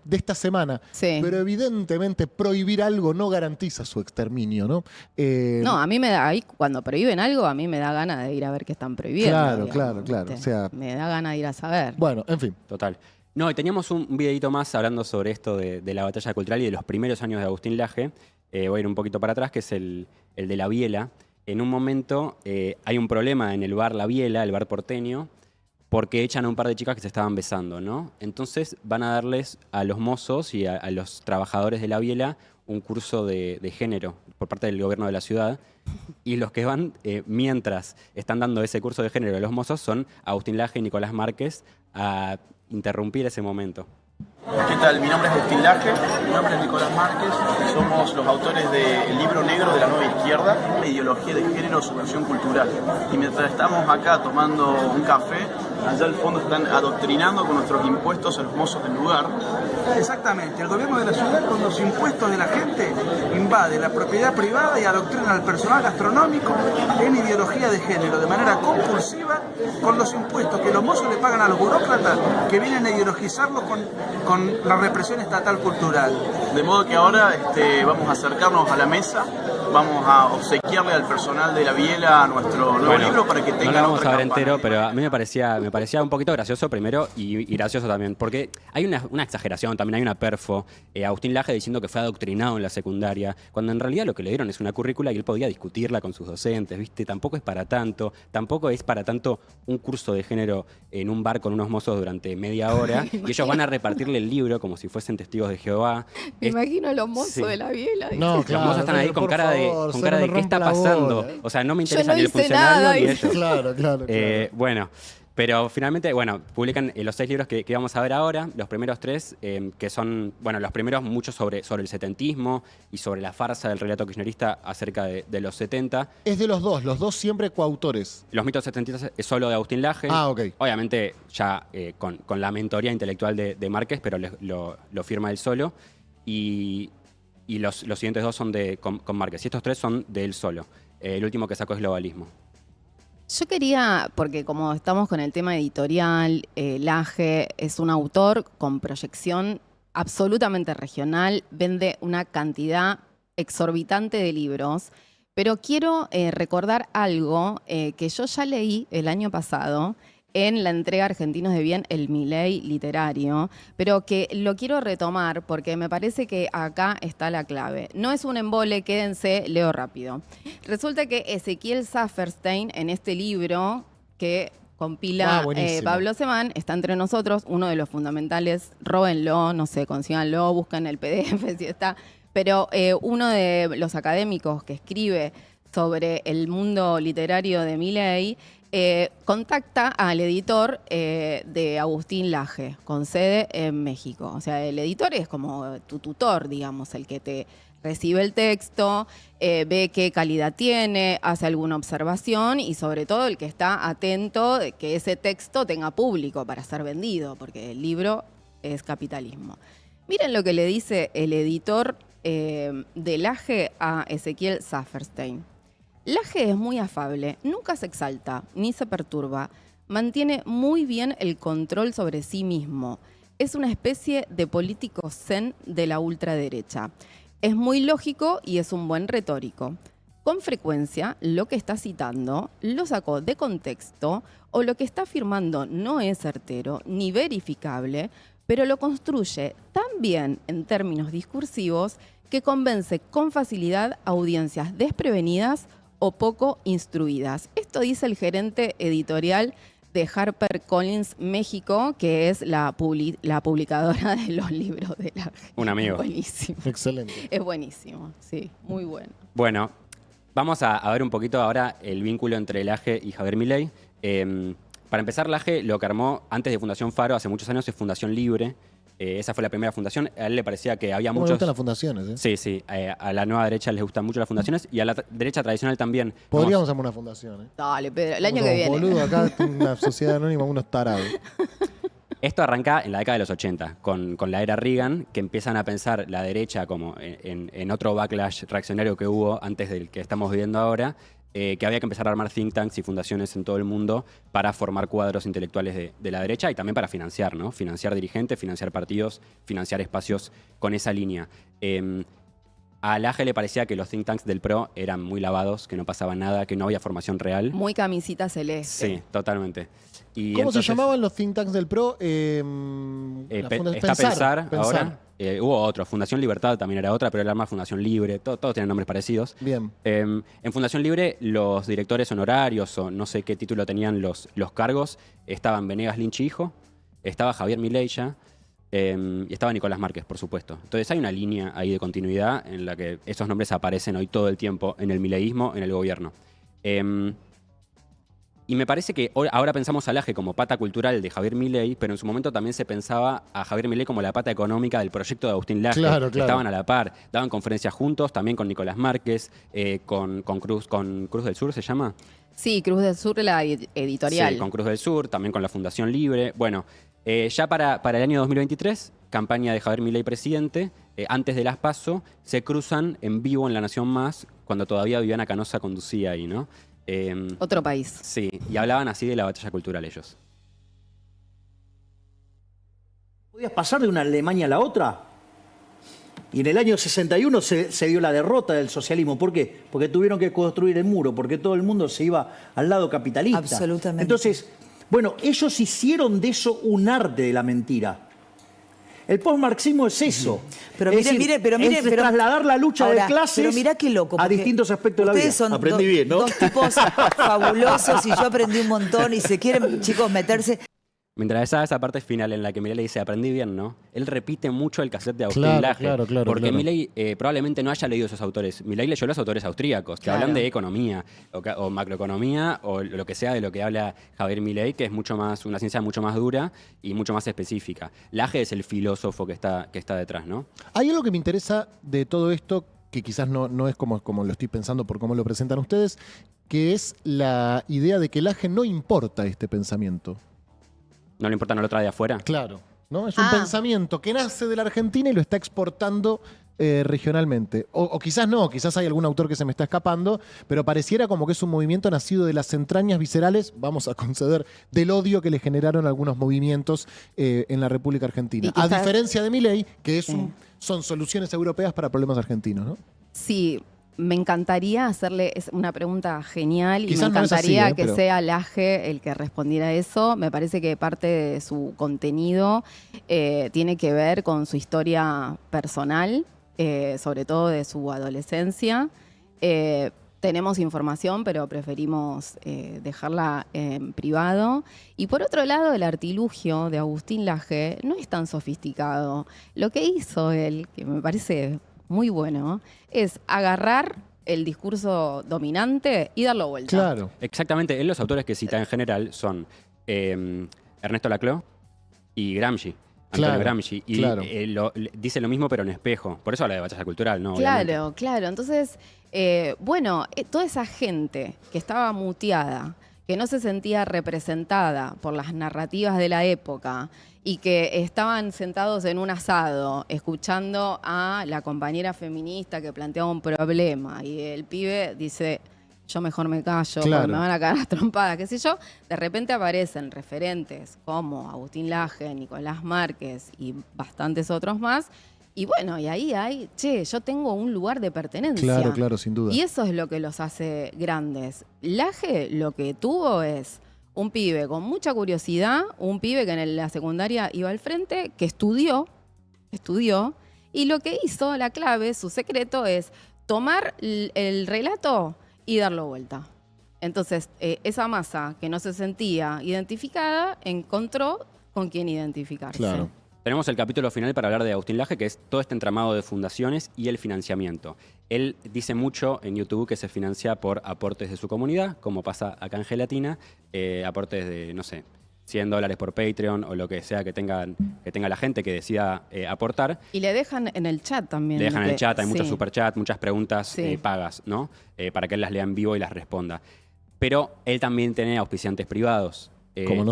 de esta semana. Sí. Pero evidentemente prohibir algo no garantiza su exterminio, ¿no? No, a mí me da, ahí cuando prohíben algo, a mí me da ganas de ir a ver qué están prohibiendo. Claro, digamos, claro. ¿viste? O sea, Me da ganas de ir a saber. bueno, en fin. Total. No, y teníamos un videito más hablando sobre esto de la batalla cultural y de los primeros años de Agustín Laje. Voy a ir un poquito para atrás, que es el de La Biela. En un momento hay un problema en el bar La Biela, el bar porteño, porque echan a un par de chicas que se estaban besando, ¿no? Entonces van a darles a los mozos y a los trabajadores de La Biela un curso de género por parte del gobierno de la ciudad. Y los que van, mientras están dando ese curso de género a los mozos, son Agustín Laje y Nicolás Márquez a interrumpir ese momento. ¿Qué tal? Mi nombre es Agustín Laje, mi nombre es Nicolás Márquez, somos los autores del libro negro de la Nueva Izquierda, una ideología de género, subversión cultural. Y mientras estamos acá tomando un café, allá al fondo están adoctrinando con nuestros impuestos a los mozos del lugar. Exactamente, el gobierno de la ciudad con los impuestos de la gente invade la propiedad privada y adoctrina al personal gastronómico en ideología de género de manera compulsiva con los impuestos que los mozos le pagan a los burócratas que vienen a ideologizarlo con la represión estatal cultural. De modo que ahora vamos a acercarnos a la mesa, vamos a obsequiarle al personal de La Biela nuestro nuevo libro para que tengan no lo vamos otra a ver campaña. entero, pero a mí me parecía un poquito gracioso primero y gracioso también, porque hay una exageración, también hay una perfo. Agustín Laje diciendo que fue adoctrinado en la secundaria, cuando en realidad lo que le dieron es una currícula y él podía discutirla con sus docentes, ¿viste? Tampoco es para tanto un curso de género en un bar con unos mozos durante media hora y ellos van a repartirle el libro como si fuesen testigos de Jehová. Me imagino a los mozos de La Biela. No, Los mozos están ahí con cara de ¿qué está pasando? O sea, no me Yo interesa no ni el hice funcionario nada, ni dice. ellos. Claro. Bueno, pero finalmente, publican los 6 libros que vamos a ver ahora. Los primeros 3, que son, los primeros mucho sobre el setentismo y sobre la farsa del relato kirchnerista acerca de los 70. Es de los dos siempre coautores. Los mitos setentistas es solo de Agustín Laje. Ah, ok. Obviamente ya con la mentoría intelectual de Márquez, pero lo firma él solo. Y los siguientes 2 son con Márquez. Y estos 3 son de él solo. El último que sacó es Globalismo. Yo quería, porque como estamos con el tema editorial, Laje es un autor con proyección absolutamente regional, vende una cantidad exorbitante de libros, pero quiero recordar algo que yo ya leí el año pasado en la entrega Argentinos de Bien, el Milei literario, pero que lo quiero retomar porque me parece que acá está la clave. No es un embole, quédense, leo rápido. Resulta que Ezequiel Saferstein, en este libro que compila Pablo Semán, está entre nosotros, uno de los fundamentales, róbenlo, no sé, consíganlo, busquen el PDF si está, pero uno de los académicos que escribe sobre el mundo literario de Milei, contacta al editor de Agustín Laje, con sede en México. O sea, el editor es como tu tutor, digamos, el que te recibe el texto, ve qué calidad tiene, hace alguna observación y sobre todo el que está atento de que ese texto tenga público para ser vendido, porque el libro es capitalismo. Miren lo que le dice el editor de Laje a Ezequiel Saferstein. Laje es muy afable, nunca se exalta ni se perturba, mantiene muy bien el control sobre sí mismo. Es una especie de político zen de la ultraderecha. Es muy lógico y es un buen retórico. Con frecuencia, lo que está citando lo sacó de contexto o lo que está afirmando no es certero ni verificable, pero lo construye tan bien en términos discursivos que convence con facilidad a audiencias desprevenidas o poco instruidas. Esto dice el gerente editorial de HarperCollins México, que es la publicadora de los libros de Laje. Un amigo. Buenísimo. Excelente. Es buenísimo, sí, muy bueno. Bueno, vamos a ver un poquito ahora el vínculo entre Laje y Javier Milei. Para empezar, Laje lo que armó antes de Fundación Faro, hace muchos años, es Fundación Libre. Esa fue la primera fundación. A él le parecía que había muchos... Me gustan las fundaciones, ¿eh? Sí, sí. A la nueva derecha les gustan mucho las fundaciones y a la derecha tradicional también. Podríamos armar una fundación, ¿eh? Dale, Pedro, el año que viene. Boludo, acá una sociedad anónima, unos tarados. Esto arranca en la década de los 80, con la era Reagan, que empiezan a pensar la derecha como en otro backlash reaccionario que hubo antes del que estamos viviendo ahora, que había que empezar a armar think tanks y fundaciones en todo el mundo para formar cuadros intelectuales de la derecha y también para financiar, ¿no? Financiar dirigentes, financiar partidos, financiar espacios con esa línea. A Laje le parecía que los think tanks del PRO eran muy lavados, que no pasaba nada, que no había formación real. Muy camisita celeste. Sí, totalmente. Y ¿Cómo entonces, se llamaban los think tanks del PRO? Está Pensar ahora. Hubo otro. Fundación Libertad también era otra, pero era más Fundación Libre. Todos tienen nombres parecidos. Bien. En Fundación Libre, los directores honorarios o no sé qué título tenían los cargos, estaban Venegas Lynch hijo, estaba Javier Milei ya, y estaba Nicolás Márquez, por supuesto. Entonces hay una línea ahí de continuidad en la que esos nombres aparecen hoy todo el tiempo en el mileísmo, en el gobierno. Y me parece que ahora pensamos a Laje como pata cultural de Javier Milei, pero en su momento también se pensaba a Javier Milei como la pata económica del proyecto de Agustín Laje. Claro. Estaban a la par, daban conferencias juntos, también con Nicolás Márquez, con Cruz del Sur, ¿se llama? Sí, Cruz del Sur, la editorial. Sí, con Cruz del Sur, también con la Fundación Libre. Bueno, ya para el año 2023, campaña de Javier Milei presidente, antes de las PASO, se cruzan en vivo en La Nación Más, cuando todavía Viviana Canosa conducía ahí, ¿no? Otro país. Sí, y hablaban así de la batalla cultural ellos. ¿Podías pasar de una Alemania a la otra? Y en el año 61 se dio la derrota del socialismo. ¿Por qué? Porque tuvieron que construir el muro, porque todo el mundo se iba al lado capitalista. Absolutamente. Entonces, bueno, ellos hicieron de eso un arte de la mentira. El postmarxismo es eso. Pero es mire, es trasladar la lucha ahora, de clases pero mirá qué loco, a distintos aspectos de la vida. Ustedes son Aprendí bien, ¿no? dos tipos fabulosos y yo aprendí un montón y se quieren, chicos, meterse. Mientras esa parte final en la que Milei le dice aprendí bien, ¿no? Él repite mucho el cassette de Agustín Laje. Porque Milei probablemente no haya leído esos autores. Milei leyó los autores austríacos, que hablan de economía o macroeconomía o lo que sea de lo que habla Javier Milei, que es mucho más, una ciencia mucho más dura y mucho más específica. Laje es el filósofo que está detrás, ¿no? Hay algo que me interesa de todo esto, que quizás no es como lo estoy pensando por cómo lo presentan ustedes, que es la idea de que Laje no importa este pensamiento. ¿No le importa, no lo trae de afuera? Claro, ¿no? Es un pensamiento que nace de la Argentina y lo está exportando regionalmente. O quizás no, quizás hay algún autor que se me está escapando, pero pareciera como que es un movimiento nacido de las entrañas viscerales, vamos a conceder, del odio que le generaron algunos movimientos en la República Argentina. A diferencia de Milei, que son soluciones europeas para problemas argentinos, ¿no? Sí. Me encantaría hacerle una pregunta genial y Quizás me encantaría no es así, que sea Laje el que respondiera a eso. Me parece que parte de su contenido tiene que ver con su historia personal, sobre todo de su adolescencia. Tenemos información, pero preferimos dejarla en privado. Y por otro lado, el artilugio de Agustín Laje no es tan sofisticado. Lo que hizo él, que me parece muy bueno, es agarrar el discurso dominante y darlo vuelta. Claro. Exactamente. Él los autores que cita en general son Ernesto Laclau y Gramsci. Antonio Gramsci. Y dice lo mismo, pero en espejo. Por eso habla de batalla cultural, ¿no? Claro, claro. Entonces, toda esa gente que estaba muteada, que no se sentía representada por las narrativas de la época y que estaban sentados en un asado escuchando a la compañera feminista que planteaba un problema y el pibe dice, yo mejor me callo, porque me van a cagar a trompadas, qué sé yo, de repente aparecen referentes como Agustín Laje, Nicolás Márquez y bastantes otros más. Y bueno, y ahí hay, yo tengo un lugar de pertenencia. Claro, sin duda. Y eso es lo que los hace grandes. Laje lo que tuvo es un pibe con mucha curiosidad, un pibe que en la secundaria iba al frente, que estudió, y lo que hizo, la clave, su secreto es tomar el relato y darlo vuelta. Entonces, esa masa que no se sentía identificada, encontró con quién identificarse. Claro. Tenemos el capítulo final para hablar de Agustín Laje, que es todo este entramado de fundaciones y el financiamiento. Él dice mucho en YouTube que se financia por aportes de su comunidad, como pasa acá en Gelatina, aportes de, no sé, $100 por Patreon o lo que sea que tenga la gente que decida aportar. Y le dejan en el chat también. Le dejan en el chat, hay muchos superchats, muchas preguntas pagas, ¿no? Para que él las lea en vivo y las responda. Pero él también tiene auspiciantes privados. Como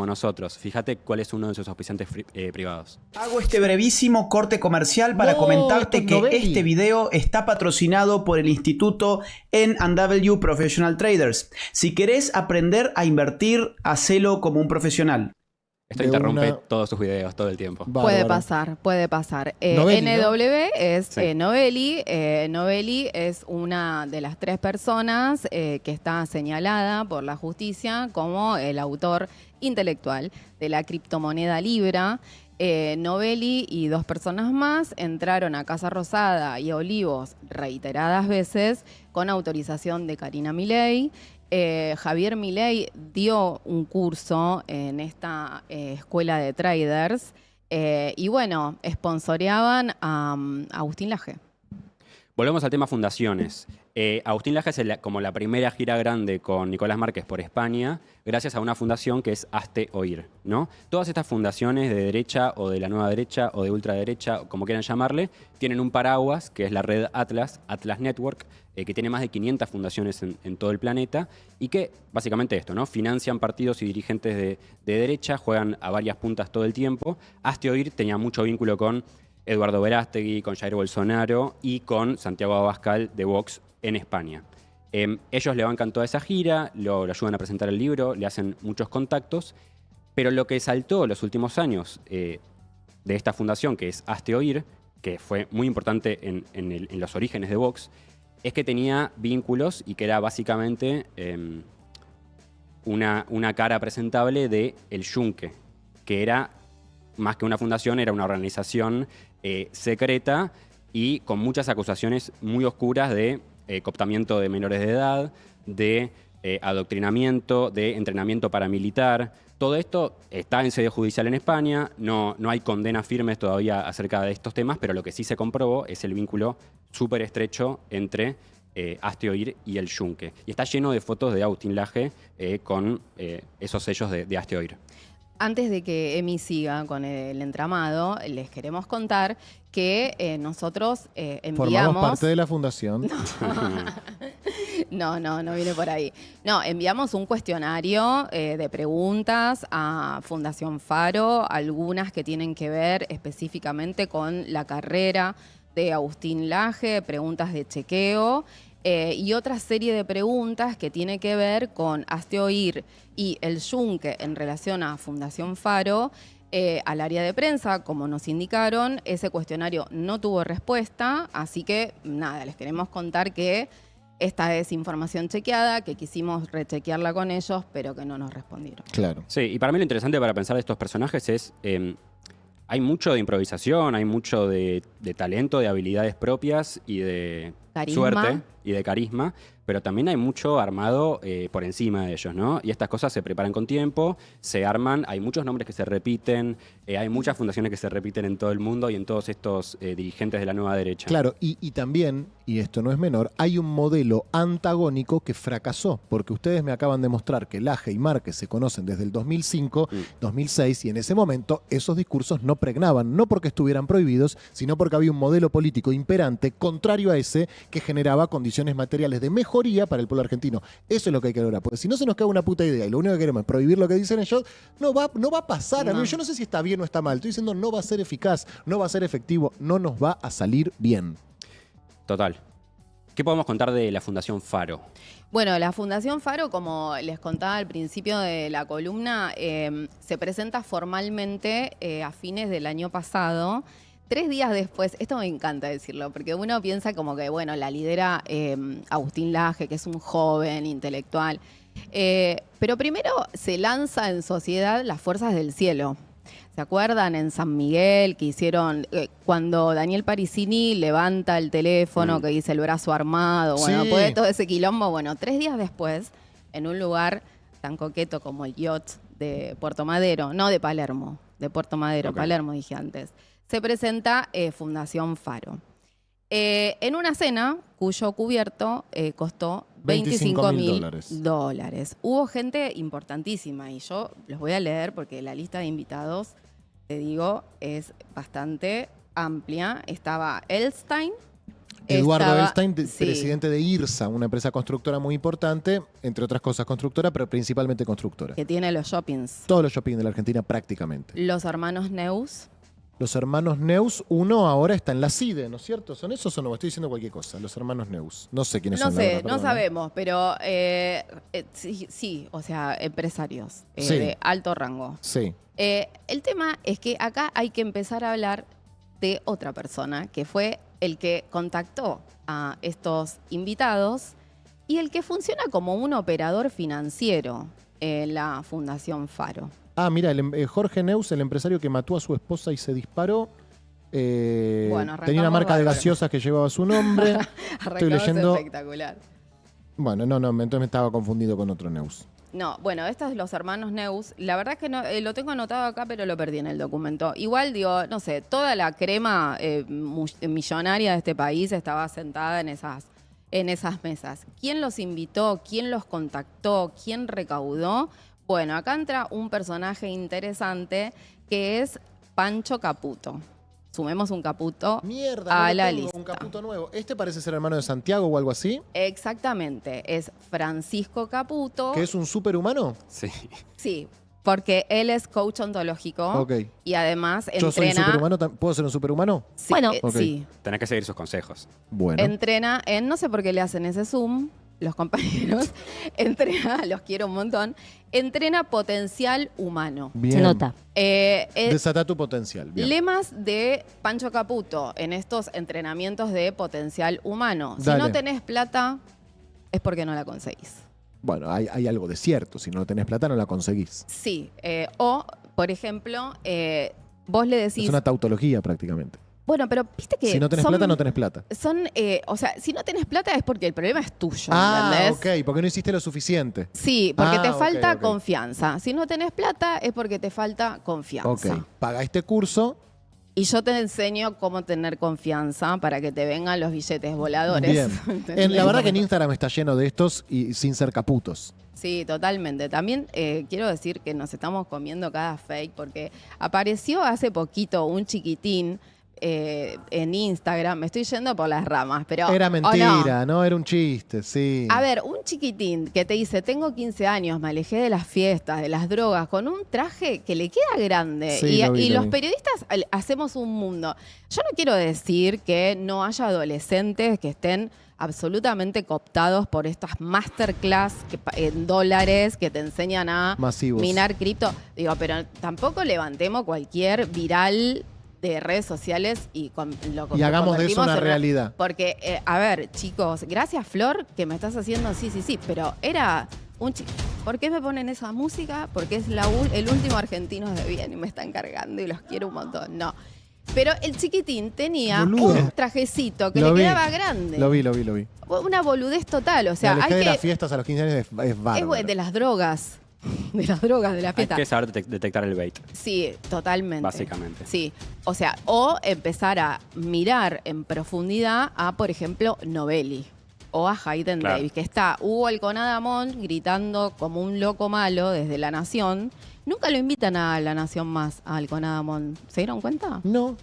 nosotros. Fíjate cuál es uno de sus auspiciantes privados. Hago este brevísimo corte comercial para comentarte que este video está patrocinado por el Instituto N&W Professional Traders. Si querés aprender a invertir, hacelo como un profesional. Esto de interrumpe una... todos sus videos todo el tiempo. Puede Bárbaro. pasar. Novelli, NW es Sí. Novelli. Novelli es una de las 3 personas que está señalada por la justicia como el autor intelectual de la criptomoneda Libra. Novelli y 2 personas más entraron a Casa Rosada y a Olivos reiteradas veces con autorización de Karina Milei. Javier Milei dio un curso en esta escuela de traders y bueno, sponsoreaban a Agustín Laje. Volvemos al tema fundaciones. Agustín Laje es como la primera gira grande con Nicolás Márquez por España, gracias a una fundación que es Hazte Oír, ¿no? Todas estas fundaciones de derecha o de la nueva derecha o de ultraderecha, como quieran llamarle, tienen un paraguas que es la red Atlas Network, que tiene más de 500 fundaciones en todo el planeta y que básicamente esto, ¿no? Financian partidos y dirigentes de derecha, juegan a varias puntas todo el tiempo. Hazte Oír tenía mucho vínculo con Eduardo Verástegui, con Jair Bolsonaro y con Santiago Abascal de Vox en España. Ellos le bancan toda esa gira, lo ayudan a presentar el libro, le hacen muchos contactos, pero lo que saltó los últimos años de esta fundación, que es Hazte Oír, que fue muy importante en los orígenes de Vox, es que tenía vínculos y que era básicamente una cara presentable de El Yunque, que era, más que una fundación, era una organización secreta y con muchas acusaciones muy oscuras de cooptamiento de menores de edad, de adoctrinamiento, de entrenamiento paramilitar. Todo esto está en sede judicial en España, no hay condenas firmes todavía acerca de estos temas, pero lo que sí se comprobó es el vínculo súper estrecho entre Hazte Oír y El Yunque. Y está lleno de fotos de Agustín Laje con esos sellos de Hazte Oír. Antes de que Emi siga con el entramado, les queremos contar que nosotros enviamos... Formamos parte de la fundación. No viene por ahí. No, enviamos un cuestionario de preguntas a Fundación Faro, algunas que tienen que ver específicamente con la carrera de Agustín Laje, preguntas de chequeo, y otra serie de preguntas que tiene que ver con Hazte Oír y El Yunque en relación a Fundación Faro. Al área de prensa, como nos indicaron, ese cuestionario no tuvo respuesta, así que nada, les queremos contar que esta es información chequeada, que quisimos rechequearla con ellos, pero que no nos respondieron. Claro. Sí, y para mí lo interesante para pensar de estos personajes es, hay mucho de improvisación, hay mucho de talento, de habilidades propias y de Carisma. suerte y de carisma, pero también hay mucho armado por encima de ellos, ¿no? Y estas cosas se preparan con tiempo, se arman, hay muchos nombres que se repiten, hay muchas fundaciones que se repiten en todo el mundo y en todos estos dirigentes de la nueva derecha. Claro, y también, y esto no es menor, hay un modelo antagónico que fracasó, porque ustedes me acaban de mostrar que Laje y Márquez se conocen desde el 2005, 2006, y en ese momento esos discursos no pregnaban, no porque estuvieran prohibidos, sino porque había un modelo político imperante contrario a ese que generaba condiciones materiales de mejoría para el pueblo argentino. Eso es lo que hay que lograr, porque si no se nos cae una puta idea y lo único que queremos es prohibir lo que dicen ellos, no va a pasar. No. Yo no sé si está bien o está mal, estoy diciendo no va a ser eficaz, no va a ser efectivo, no nos va a salir bien. Total. ¿Qué podemos contar de la Fundación Faro? Bueno, la Fundación Faro, como les contaba al principio de la columna, se presenta formalmente a fines del año pasado. 3 días después, esto me encanta decirlo, porque uno piensa como que, bueno, la lidera Agustín Laje, que es un joven intelectual. Pero primero se lanza en sociedad las Fuerzas del Cielo. ¿Se acuerdan en San Miguel que hicieron, cuando Daniel Parisini levanta el teléfono que dice el brazo armado? Bueno, Sí. puede todo ese quilombo. Bueno, 3 días después, en un lugar tan coqueto como el yacht de Puerto Madero, no de Palermo, de Puerto Madero, Ok. Palermo dije antes, se presenta Fundación Faro. En una cena cuyo cubierto costó $25.000. Hubo gente importantísima y yo los voy a leer porque la lista de invitados, te digo, es bastante amplia. Estaba Elstein. Eduardo Elstein, sí, presidente de IRSA, una empresa constructora muy importante, entre otras cosas constructora, pero principalmente constructora. que tiene los shoppings. Todos los shopping de la Argentina prácticamente. Los hermanos Neus, Los hermanos Neus, uno ahora está en la CIDE, ¿no es cierto? ¿Son esos o no? Estoy diciendo cualquier cosa. Los hermanos Neus. No sé quiénes No son. la sé, verdad, no perdón, sabemos, pero sí, o sea, empresarios Sí. de alto rango. Sí. El tema es que acá hay que empezar a hablar de otra persona, que fue el que contactó a estos invitados y el que funciona como un operador financiero en la Fundación Faro. Ah, mira, Jorge Neus, el empresario que mató a su esposa y se disparó. Bueno, tenía una marca de bárbaro. gaseosas que llevaba su nombre. Estoy leyendo. Espectacular. Bueno, no, entonces me estaba confundido con otro Neus. No, bueno, estos son los hermanos Neus. La verdad es que no, lo tengo anotado acá, pero lo perdí en el documento. Igual, digo, no sé, toda la crema millonaria de este país estaba sentada en esas mesas. ¿Quién los invitó? ¿Quién los contactó? ¿Quién recaudó? Bueno, acá entra un personaje interesante que es Pancho Caputo. Sumemos un Caputo a la lista. Un Caputo nuevo. ¿Este parece ser hermano de Santiago o algo así? Exactamente, es Francisco Caputo. ¿Que es un superhumano? Sí. Sí, porque él es coach ontológico Ok. y además ¿Yo soy un entrena. superhumano? ¿Puedo ser un superhumano? Sí, Bueno. Ok. sí. Tenés que seguir sus consejos. Bueno. Entrena en, no sé por qué le hacen ese Zoom, los compañeros. Entrena, los quiero un montón. Entrena potencial humano. Bien. Se nota. Desata tu potencial. Bien. Lemas de Pancho Caputo en estos entrenamientos de potencial humano. Si Dale. no tenés plata, es porque no la conseguís. Bueno, hay algo de cierto. Si no tenés plata, no la conseguís. Sí. O, por ejemplo, vos le decís. Es una tautología prácticamente. Bueno, pero viste que. Si no tenés plata, no tenés plata. O sea, si no tenés plata es porque el problema es tuyo, Ah, ¿entendés? ok. Porque no hiciste lo suficiente. Sí, porque te ok, falta ok. confianza. Si no tenés plata es porque te falta confianza. Ok. Paga este curso. Y yo te enseño cómo tener confianza para que te vengan los billetes voladores. Bien. ¿Entendés? La verdad que en Instagram está lleno de estos y sin ser caputos. Sí, totalmente. También quiero decir que nos estamos comiendo cada fake porque apareció hace poquito un chiquitín en Instagram. Me estoy yendo por las ramas, pero... Era ¿o mentira, no? ¿no? Era un chiste, sí. A ver, un chiquitín que te dice, tengo 15 años, me alejé de las fiestas, de las drogas, con un traje que le queda grande. Sí, y lo vi, y lo los vi. periodistas hacemos un mundo. Yo no quiero decir que no haya adolescentes que estén absolutamente cooptados por estas masterclass en dólares que te enseñan a Masivos. minar cripto. Digo, pero tampoco levantemos cualquier viral de redes sociales y Y hagamos de eso convertimos una en realidad. Porque, a ver, chicos, gracias Flor, que me estás haciendo sí, pero era un chico. ¿Por qué me ponen esa música? Porque es el último argentino de bien y me están cargando y los quiero un montón. No. Pero el chiquitín tenía Boludo. un trajecito que Lo le vi. quedaba grande. Lo vi. Una boludez total, o sea, Me alejé hay de las que... fiestas a los 15 años es bárbaro. Es de las drogas. De las drogas, de la Hay fiesta. que saber detectar el bait, Sí, totalmente. básicamente. Sí, o sea, o empezar a mirar en profundidad a, por ejemplo, Novelli o a Hayden Claro. Davis, que está Hugo Alconadamón gritando como un loco malo desde La Nación. Nunca lo invitan a La Nación más, a Alconadamón. ¿Se dieron cuenta? No.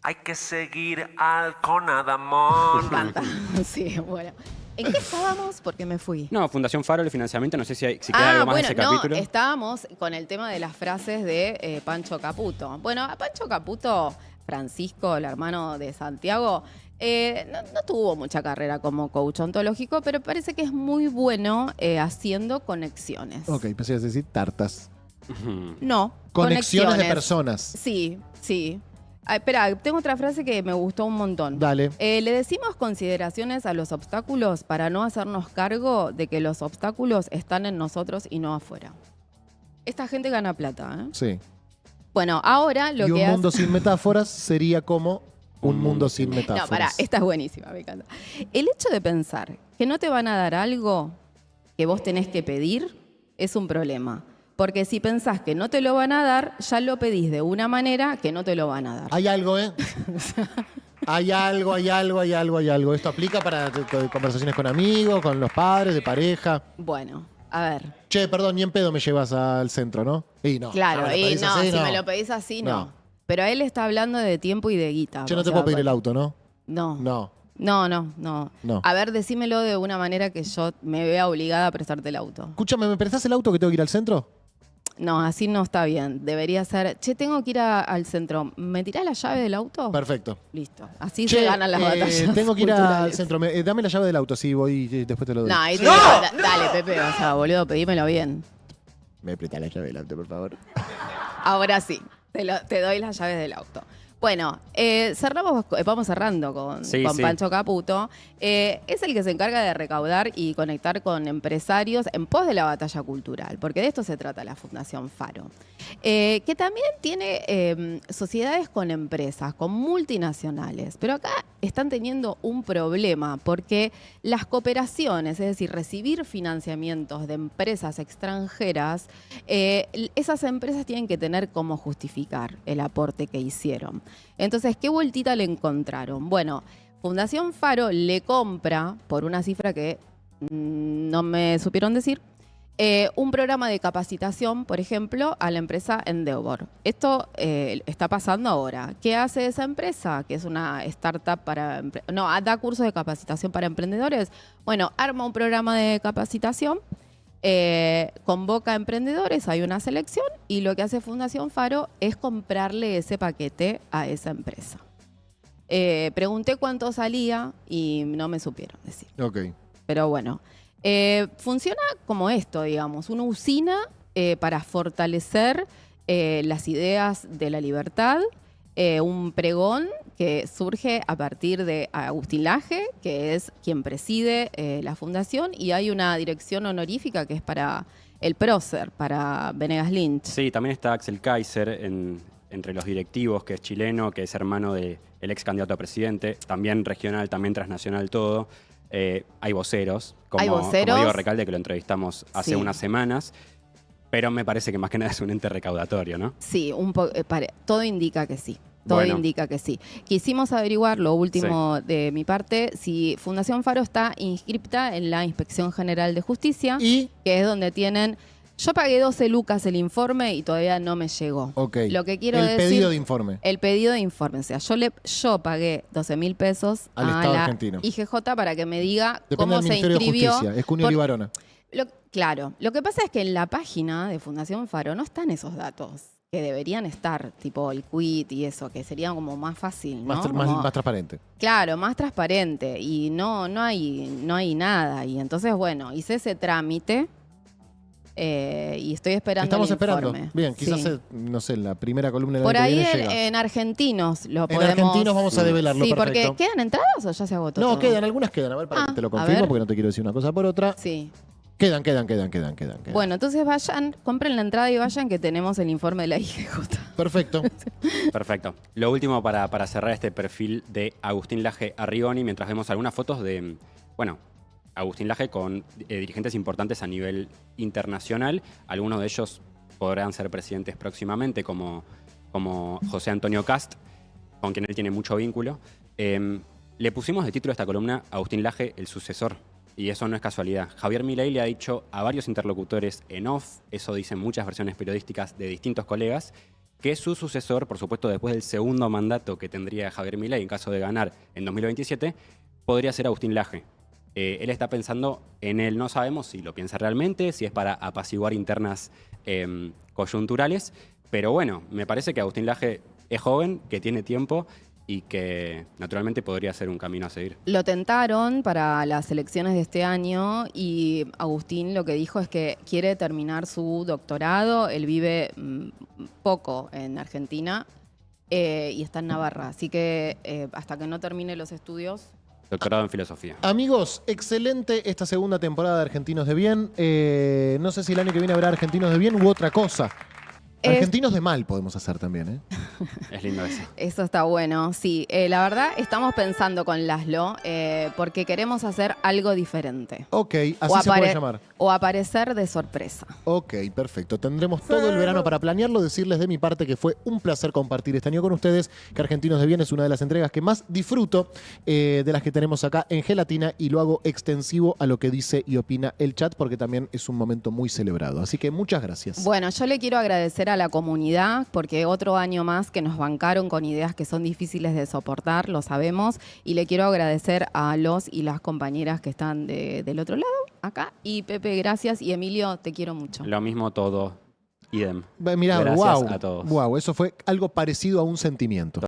Hay que seguir al Conadamón. Me encanta. Sí, bueno. ¿En qué estábamos? Porque me fui. No, Fundación Faro, el financiamiento, no sé si queda algo más bueno, de ese capítulo. estábamos con el tema de las frases de Pancho Caputo. Bueno, a Pancho Caputo, Francisco, el hermano de Santiago, no tuvo mucha carrera como coach ontológico, pero parece que es muy bueno haciendo conexiones. Ok, pensé que ibas a decir tartas. No, Conexiones de personas. Sí, sí. Ah, espera, tengo otra frase que me gustó un montón. Dale. Le decimos consideraciones a los obstáculos para no hacernos cargo de que los obstáculos están en nosotros y no afuera. Esta gente gana plata, ¿eh? Sí. Bueno, ahora lo Y que un mundo sin metáforas sería como un mundo sin No, metáforas. pará, esta es buenísima, me encanta. El hecho de pensar que no te van a dar algo que vos tenés que pedir es un problema. Porque si pensás que no te lo van a dar, ya lo pedís de una manera que no te lo van a dar. Hay algo, ¿eh? Hay algo. Esto aplica para conversaciones con amigos, con los padres, de pareja. Bueno, a ver. Che, perdón, ni en pedo me llevas al centro, ¿no? Y no. Claro, me lo y pedís no, así, si me lo pedís así, no. No. Pero él está hablando de tiempo y de guita. Che, no o te sea, puedo pedir el bueno. auto, ¿no? No. No. No. A ver, decímelo de una manera que yo me vea obligada a prestarte el auto. Escúchame, ¿me prestás el auto que tengo que ir al centro? No, así no está bien. Debería ser, che, tengo que ir al centro. ¿Me tirás la llave del auto? Perfecto. Listo. Así Che, se ganan las batallas. tengo que ir al culturales. centro. Dame la llave del auto, sí, voy y después te lo doy. No, ahí dale, Pepe, o sea, boludo, pedímelo bien. Me presta la llave del auto, por favor. Ahora sí, te doy las llaves del auto. Bueno, vamos cerrando con Sí. Pancho Caputo. Es el que se encarga de recaudar y conectar con empresarios en pos de la batalla cultural, porque de esto se trata la Fundación Faro. Que también tiene sociedades con empresas, con multinacionales, pero acá están teniendo un problema porque las cooperaciones, es decir, recibir financiamientos de empresas extranjeras, esas empresas tienen que tener cómo justificar el aporte que hicieron. Entonces, ¿qué vueltita le encontraron? Bueno, Fundación Faro le compra, por una cifra que no me supieron decir, un programa de capacitación, por ejemplo, a la empresa Endeavor. Esto está pasando ahora. ¿Qué hace esa empresa? Que es una startup da cursos de capacitación para emprendedores. Bueno, arma un programa de capacitación, convoca a emprendedores, hay una selección y lo que hace Fundación Faro es comprarle ese paquete a esa empresa. Pregunté cuánto salía y no me supieron decir. Ok. Pero bueno, funciona como esto, digamos, una usina para fortalecer las ideas de la libertad, un pregón que surge a partir de Agustín Laje, que es quien preside la fundación, y hay una dirección honorífica que es para el prócer, para Venegas Lynch. Sí, también está Axel Kaiser entre los directivos, que es chileno, que es hermano del ex candidato a presidente, también regional, también transnacional, todo. Hay voceros, como Diego Recalde, que lo entrevistamos hace unas semanas, pero me parece que más que nada es un ente recaudatorio, ¿no? Sí, todo indica que sí. Todo indica que sí. Quisimos averiguar, lo último de mi parte, si Fundación Faro está inscripta en la Inspección General de Justicia, que es donde tienen... Yo pagué 12 lucas el informe y todavía no me llegó. Ok. Lo que quiero El pedido de informe. El pedido de informe. O sea, yo pagué 12.000 pesos al a Estado la argentino. IGJ para que me diga Depende cómo del se Ministerio inscribió. de Justicia. Es Cunio Libarona. Claro. Lo que pasa es que en la página de Fundación Faro no están esos datos que deberían estar, tipo el quit y eso, que sería como más fácil, ¿no? Más transparente. Claro, más transparente. Y no hay nada. Y entonces, bueno, hice ese trámite y estoy esperando Estamos el esperando. informe. Bien, quizás, Sí. no sé, en la primera columna del Por año que ahí viene llega. en Argentinos lo En podemos... Argentinos vamos a develarlo, Sí, perfecto. porque ¿quedan entradas o ya se agotó No, todo? algunas quedan. A ver, para que te lo a confirmo, ver. porque no te quiero decir una cosa por otra. Sí. Quedan. Bueno, entonces vayan, compren la entrada y vayan que tenemos el informe de la IGJ. Perfecto. Perfecto. Lo último para cerrar este perfil de Agustín Laje Arrigoni, mientras vemos algunas fotos de, Agustín Laje con dirigentes importantes a nivel internacional. Algunos de ellos podrán ser presidentes próximamente, como José Antonio Cast, con quien él tiene mucho vínculo. Le pusimos de título a esta columna Agustín Laje, el sucesor. Y eso no es casualidad. Javier Milei le ha dicho a varios interlocutores en off, eso dicen muchas versiones periodísticas de distintos colegas, que su sucesor, por supuesto después del segundo mandato que tendría Javier Milei en caso de ganar en 2027, podría ser Agustín Laje. Él está pensando en él, no sabemos si lo piensa realmente, si es para apaciguar internas coyunturales, pero bueno, me parece que Agustín Laje es joven, que tiene tiempo y que naturalmente podría ser un camino a seguir. Lo tentaron para las elecciones de este año y Agustín lo que dijo es que quiere terminar su doctorado. Él vive poco en Argentina y está en Navarra, así que hasta que no termine los estudios... Doctorado en filosofía. Amigos, excelente esta segunda temporada de Argentinos de Bien. No sé si el año que viene habrá Argentinos de Bien u otra cosa. Argentinos de mal podemos hacer también, ¿eh? Es lindo eso. Eso está bueno, sí. La verdad, estamos pensando con Laszlo porque queremos hacer algo diferente. Ok, así se puede llamar. O aparecer de sorpresa. Ok, perfecto. Tendremos todo el verano para planearlo. Decirles de mi parte que fue un placer compartir este año con ustedes, que Argentinos de Bien es una de las entregas que más disfruto de las que tenemos acá en Gelatina y lo hago extensivo a lo que dice y opina el chat porque también es un momento muy celebrado. Así que muchas gracias. Bueno, yo le quiero agradecer a la comunidad porque otro año más que nos bancaron con ideas que son difíciles de soportar, lo sabemos, y le quiero agradecer a los y las compañeras que están del otro lado, acá, y Pepe, gracias, y Emilio, te quiero mucho. Lo mismo todo. idem. Mirá, Gracias wow, a todos. wow, eso fue algo parecido a un sentimiento.